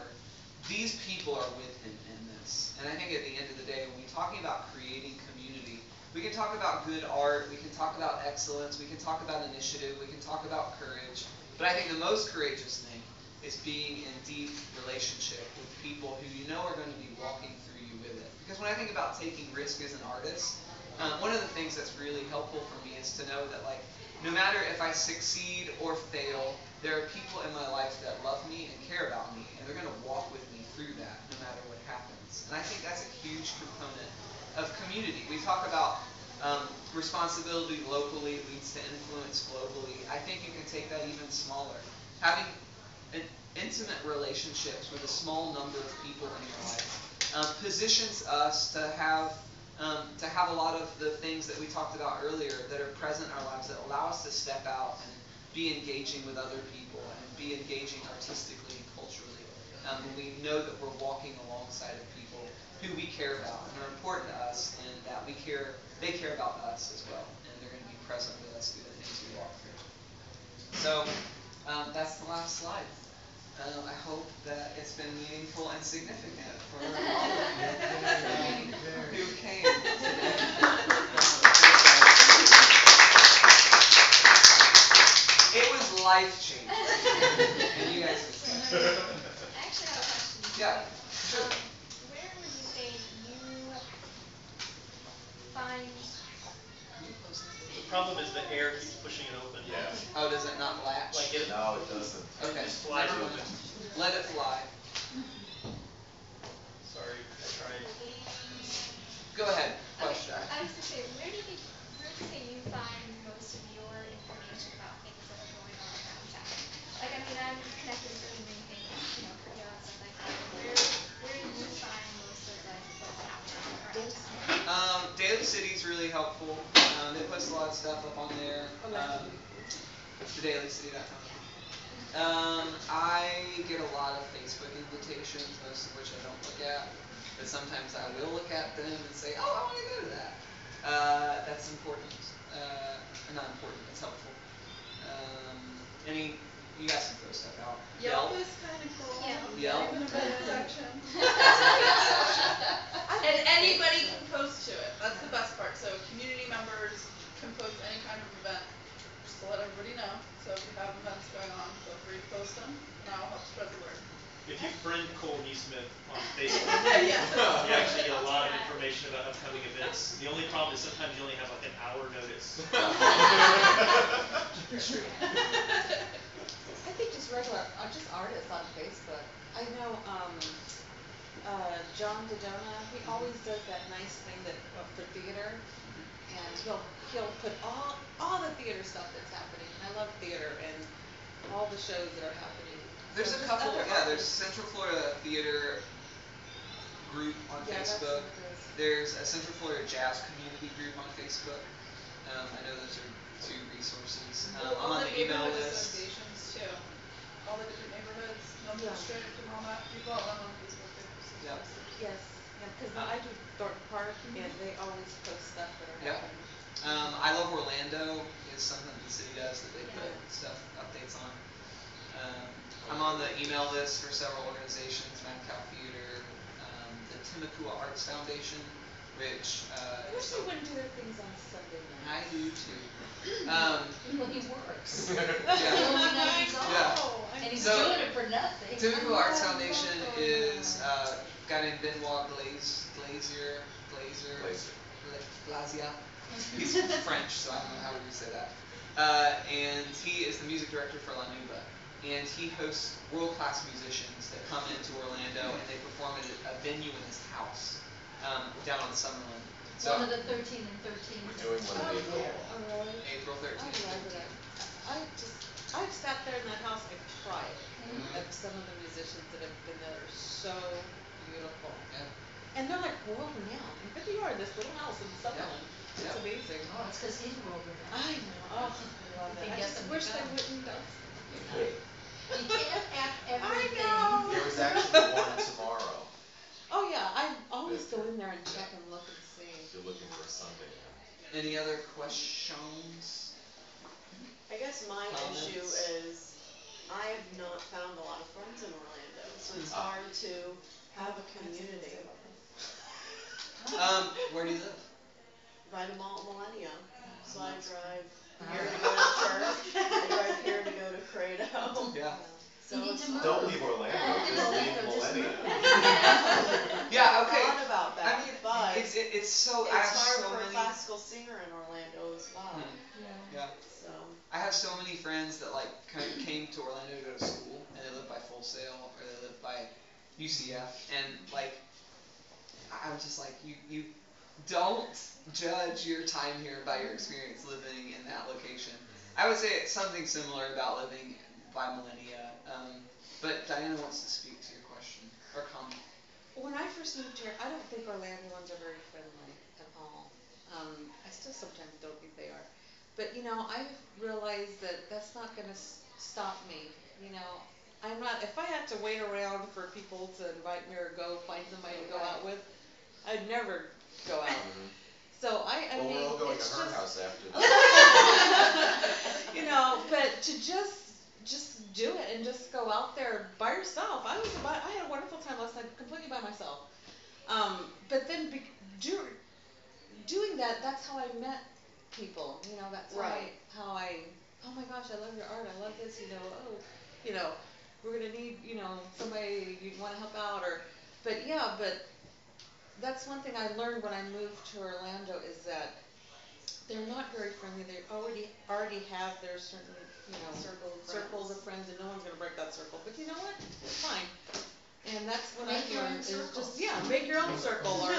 [SPEAKER 1] these people are with him in this. And I think at the end of the day, when we're talking about creating community, we can talk about good art, we can talk about excellence, we can talk about initiative, we can talk about courage, but I think the most courageous thing is being in deep relationship with people who you know are going to be walking through you with it. Because when I think about taking risk as an artist, one of the things that's really helpful for me is to know that, like, no matter if I succeed or fail, there are people in my life that love me and care about me, and they're going to walk with me through that no matter what happens. And I think that's a huge component of community. We talk about responsibility locally leads to influence globally. I think you can take that even smaller. Having intimate relationships with a small number of people in your life positions us to have a lot of the things that we talked about earlier that are present in our lives that allow us to step out and be engaging with other people and be engaging artistically and culturally. When we know that we're walking alongside of people who we care about and are important to us, and that they care about us as well, and they're going to be present with us through the things we walk through. So that's the last slide. I hope that it's been meaningful and significant for all of you who came today. It was life-changing. And you guys would say.
[SPEAKER 8] I actually have a question.
[SPEAKER 1] Yeah, sure.
[SPEAKER 8] Where would you say you find...
[SPEAKER 5] The problem is the air keeps pushing it open.
[SPEAKER 4] Yeah.
[SPEAKER 1] Oh, does it not latch?
[SPEAKER 5] Like it,
[SPEAKER 4] No, it doesn't.
[SPEAKER 1] Okay.
[SPEAKER 5] it just flies
[SPEAKER 1] Never
[SPEAKER 5] open.
[SPEAKER 1] mind. Let it fly.
[SPEAKER 5] Sorry, I tried.
[SPEAKER 1] Go ahead.
[SPEAKER 8] Okay,
[SPEAKER 1] Question.
[SPEAKER 8] I was gonna say, where do you say you find most of your information about things that are going on around town? Like, I mean, I'm connected with really many things, you know, for and stuff like that. Where do you find most of like what's happening around town?
[SPEAKER 1] Daily City's really helpful. They post a lot of stuff up on there. TheDailyCity.com. I get a lot of Facebook invitations, most of which I don't look at. But sometimes I will look at them and say, oh, I want to go to that. That's important. Not important, it's helpful. You guys can throw stuff out.
[SPEAKER 3] Yelp is kind of cool.
[SPEAKER 1] Yelp.
[SPEAKER 3] Even event section.
[SPEAKER 2] I
[SPEAKER 3] And anybody can post to it. That's the best part. So community members can post any kind of event, just to let everybody know. So if you have events going on, feel free to post them, and I'll help spread the word.
[SPEAKER 5] If you friend Cole Neesmith on Facebook,
[SPEAKER 3] Yeah.
[SPEAKER 5] you actually get a lot of information about upcoming events. The only problem is sometimes you only have like an hour notice.
[SPEAKER 2] I think just regular, just artists on Facebook. I know, John Dodona, he always does that nice thing that, for theater, and he'll put all the theater stuff that's happening. I love theater and all the shows that are happening.
[SPEAKER 1] There's
[SPEAKER 2] So
[SPEAKER 1] a
[SPEAKER 2] just
[SPEAKER 1] couple,
[SPEAKER 2] other
[SPEAKER 1] there's
[SPEAKER 2] artists.
[SPEAKER 1] Central Florida Theater group on
[SPEAKER 2] Yeah, that's
[SPEAKER 1] Facebook.
[SPEAKER 2] what it is.
[SPEAKER 1] There's a Central Florida Jazz Community group on Facebook. I know those are two resources. I'm
[SPEAKER 3] All
[SPEAKER 1] on
[SPEAKER 3] the
[SPEAKER 1] the email
[SPEAKER 3] neighborhood
[SPEAKER 1] list.
[SPEAKER 3] associations too. All the different neighborhoods, Milton
[SPEAKER 2] Yeah.
[SPEAKER 3] District and all that. People all on Facebook.
[SPEAKER 1] Yep.
[SPEAKER 2] Yes, because I do Thornton Park, and they always post stuff that are
[SPEAKER 1] Yep.
[SPEAKER 2] happening.
[SPEAKER 1] I Love Orlando is something that the city does that they put
[SPEAKER 2] Yeah.
[SPEAKER 1] stuff, updates on. I'm on the email list for several organizations, Madcow Theater, the Timucua Arts Foundation, which,
[SPEAKER 2] I wish they wouldn't do their things on Sunday
[SPEAKER 1] I
[SPEAKER 2] night.
[SPEAKER 1] do too.
[SPEAKER 7] Well, he works.
[SPEAKER 1] Yeah.
[SPEAKER 7] That's the only night he's off.
[SPEAKER 1] Yeah.
[SPEAKER 7] And he's
[SPEAKER 1] So,
[SPEAKER 7] doing it for nothing.
[SPEAKER 1] Timucua Arts Foundation is a guy named Benoit Glazier. He's French, so I don't know how we say that. And he is the music director for La Nuba. And he hosts world-class musicians that come into Orlando, and they perform at a venue in his house down on Summerlin. So
[SPEAKER 7] One of the 13 and 13.
[SPEAKER 4] We're doing one in April.
[SPEAKER 2] Oh, really?
[SPEAKER 1] April
[SPEAKER 2] I
[SPEAKER 1] 13th.
[SPEAKER 2] love it. I've sat there in that house, I've cried
[SPEAKER 1] Mhm.
[SPEAKER 2] at some of the musicians that have been there, are so beautiful.
[SPEAKER 1] Yeah.
[SPEAKER 2] And they're like world renowned, and here they are in this little house in Sutherland, it's
[SPEAKER 1] Yeah.
[SPEAKER 2] amazing.
[SPEAKER 7] Oh, it's 'cause he's world renowned.
[SPEAKER 2] I know, oh, I love
[SPEAKER 7] He
[SPEAKER 2] it, I
[SPEAKER 7] gets
[SPEAKER 2] just
[SPEAKER 7] them
[SPEAKER 2] wish
[SPEAKER 7] to
[SPEAKER 2] they
[SPEAKER 7] come.
[SPEAKER 2] wouldn't
[SPEAKER 7] You can't have everything.
[SPEAKER 2] know.
[SPEAKER 4] There's actually one tomorrow,
[SPEAKER 2] Oh yeah, I always go in there and check and look and see.
[SPEAKER 4] if you're looking for a Sunday then.
[SPEAKER 1] Any other questions?
[SPEAKER 9] I guess my issue
[SPEAKER 1] Comments?
[SPEAKER 9] is I have not found a lot of friends in Orlando, so it's
[SPEAKER 1] Mm.
[SPEAKER 9] hard to have a community.
[SPEAKER 1] Where do you live?
[SPEAKER 9] Right at Millennia, so I drive
[SPEAKER 7] Ah.
[SPEAKER 9] here to go to church, I drive here to go to Credo.
[SPEAKER 1] Yeah.
[SPEAKER 9] So
[SPEAKER 7] You need
[SPEAKER 9] it's
[SPEAKER 7] to move.
[SPEAKER 4] Don't leave Orlando,
[SPEAKER 7] Yeah,
[SPEAKER 4] just leave
[SPEAKER 7] Orlando, just
[SPEAKER 4] Millennia.
[SPEAKER 7] move.
[SPEAKER 1] Yeah, okay.
[SPEAKER 9] Thought about that,
[SPEAKER 1] I mean,
[SPEAKER 9] but
[SPEAKER 1] it's so, I
[SPEAKER 9] it's
[SPEAKER 1] have
[SPEAKER 9] hard
[SPEAKER 1] so
[SPEAKER 9] for a
[SPEAKER 1] many.
[SPEAKER 9] classical singer in Orlando as well,
[SPEAKER 1] Yeah.
[SPEAKER 9] so.
[SPEAKER 1] I have so many friends that like kind of came to Orlando to go to school, and they live by Full Sail or they live by UCF, and like I'm just like you don't judge your time here by your experience living in that location. I would say it's something similar about living by Millennia, but Diana wants to speak to your question or comment.
[SPEAKER 2] When I first moved here, I don't think Orlandoans are very friendly at all. I still sometimes don't think they are. But, you know, I've realized that that's not gonna stop me, you know. I'm not, if I had to wait around for people to invite me or go find somebody to go out with, I'd never go out. So I
[SPEAKER 4] Well,
[SPEAKER 2] mean,
[SPEAKER 4] we're all going to
[SPEAKER 2] it's
[SPEAKER 4] her
[SPEAKER 2] just.
[SPEAKER 4] house after this.
[SPEAKER 2] You know, but to just do it and just go out there by yourself. I had a wonderful time last night, completely by myself. But then doing that, that's how I met people. You know, that's
[SPEAKER 9] Right.
[SPEAKER 2] oh my gosh, I love your art. I love this. You know, we're gonna need, somebody you want to help out but that's one thing I learned when I moved to Orlando is that they're not very friendly. They already have their certain, circles of friends, and no one's gonna break that circle. But you know what? It's fine. And that's what
[SPEAKER 7] Make
[SPEAKER 2] I've
[SPEAKER 7] your
[SPEAKER 2] learned
[SPEAKER 7] own
[SPEAKER 2] is
[SPEAKER 7] circle.
[SPEAKER 2] just make your own circle or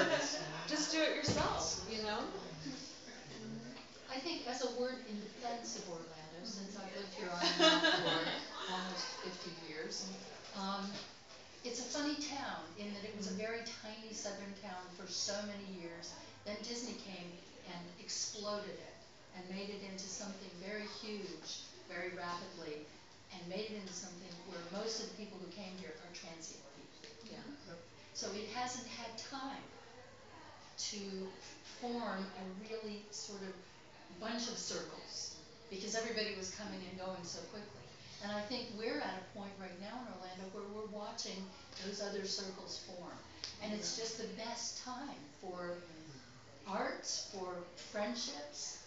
[SPEAKER 2] just do it yourself, you know?
[SPEAKER 7] I think as a word in defense of Orlando, since I've lived here on and off for almost 50 years, it's a funny town in that it was a very tiny southern town for so many years. Then Disney came and exploded it and made it into something very huge, very rapidly, and made it into something where most of the people who came here are transient people.
[SPEAKER 2] Yeah.
[SPEAKER 7] So it hasn't had time to form a really sort of bunch of circles, because everybody was coming and going so quickly. And I think we're at a point right now in Orlando where we're watching those other circles form. And it's just the best time for arts, for friendships,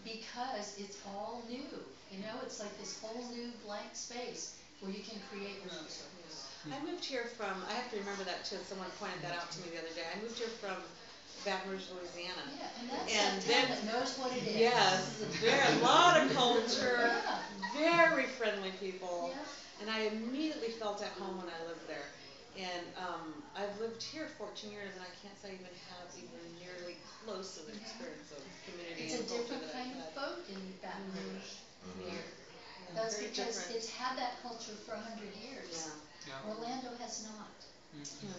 [SPEAKER 7] because it's all new. You know, it's like this whole new blank space where you can create your own circles.
[SPEAKER 2] I moved here I have to remember that too, someone pointed that out to me the other day. I moved here from Baton Rouge, Louisiana.
[SPEAKER 7] Yeah, and that's
[SPEAKER 2] And
[SPEAKER 7] a town
[SPEAKER 2] then-
[SPEAKER 7] that knows what it is.
[SPEAKER 2] Yes, a lot of culture,
[SPEAKER 7] Yeah.
[SPEAKER 2] very friendly people.
[SPEAKER 7] Yeah.
[SPEAKER 2] And I immediately felt at home when I lived there. And I've lived here 14 years, and I can't say I even have even nearly close to the experience of community
[SPEAKER 7] It's a
[SPEAKER 2] and culture
[SPEAKER 7] different
[SPEAKER 2] that
[SPEAKER 7] kind
[SPEAKER 2] I've
[SPEAKER 7] of
[SPEAKER 2] had.
[SPEAKER 7] boat in Baton Rouge.
[SPEAKER 2] Yeah.
[SPEAKER 7] That's
[SPEAKER 2] Very
[SPEAKER 7] because
[SPEAKER 2] different.
[SPEAKER 7] it's had that culture for 100 years.
[SPEAKER 2] Yeah.
[SPEAKER 1] Yeah.
[SPEAKER 7] Orlando has not.
[SPEAKER 2] Yeah.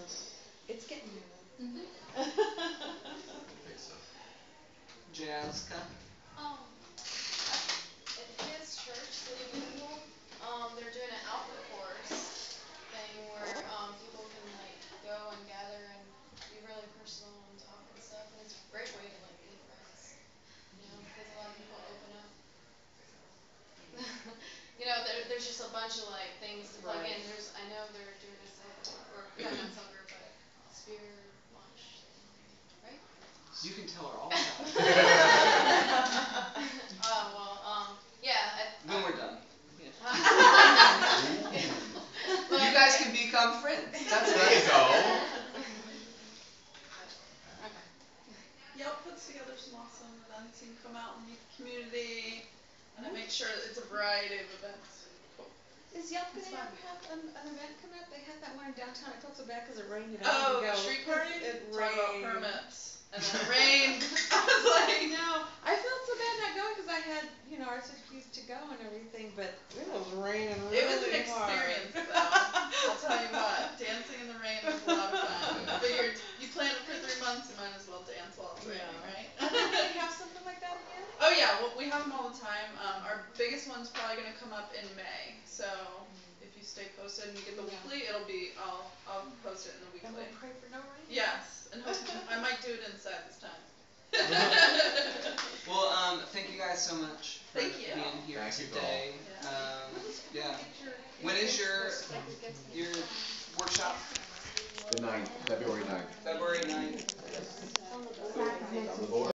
[SPEAKER 2] It's getting there.
[SPEAKER 7] Mm-hmm.
[SPEAKER 4] I think so.
[SPEAKER 1] Jazka?
[SPEAKER 3] At his church, City Visible, they're doing an alpha course thing where, people can like go and gather and be really personal and talk and stuff, and it's a great way to like make friends, because a lot of people open up. There's just a bunch of like things to plug in.
[SPEAKER 9] Right.
[SPEAKER 3] I know they're doing a not soccer, but spear launch thing, right?
[SPEAKER 1] You can tell her all about it.
[SPEAKER 3] Yeah.
[SPEAKER 1] When we're done.
[SPEAKER 3] But-
[SPEAKER 1] You guys can become friends. That's
[SPEAKER 4] There you go.
[SPEAKER 3] Yelp puts together some awesome events. You can come out and meet the community, and I make sure it's a variety of events.
[SPEAKER 2] Is Yelp gonna
[SPEAKER 7] It's fun.
[SPEAKER 2] have an event coming up? They had that one in downtown. I felt so bad because it rained and I
[SPEAKER 3] Oh,
[SPEAKER 2] didn't go.
[SPEAKER 3] street party?
[SPEAKER 2] It
[SPEAKER 3] Talk about
[SPEAKER 2] rained.
[SPEAKER 3] permits. And then it rained. I was like,
[SPEAKER 2] No, I felt so bad not going because I had, RSVPs to go and everything, but it was raining really
[SPEAKER 3] it was an
[SPEAKER 2] hard.
[SPEAKER 3] experience though. I'll tell you what, dancing in the rain was a lot of fun. I figured you plan yeah, well, we have them all the time. Our biggest one's probably gonna come up in May, so if you stay posted and you get the weekly, I'll post it in the
[SPEAKER 2] And
[SPEAKER 3] weekly.
[SPEAKER 2] we'll pray for no rain.
[SPEAKER 3] Yes, and I might do it inside this time.
[SPEAKER 1] Well, thank you guys so much for
[SPEAKER 3] Thank you.
[SPEAKER 1] being here
[SPEAKER 4] Thank you,
[SPEAKER 1] today. Yeah. When is your workshop?
[SPEAKER 4] The 9th, February 9th.
[SPEAKER 1] February 9th.
[SPEAKER 4] On the board.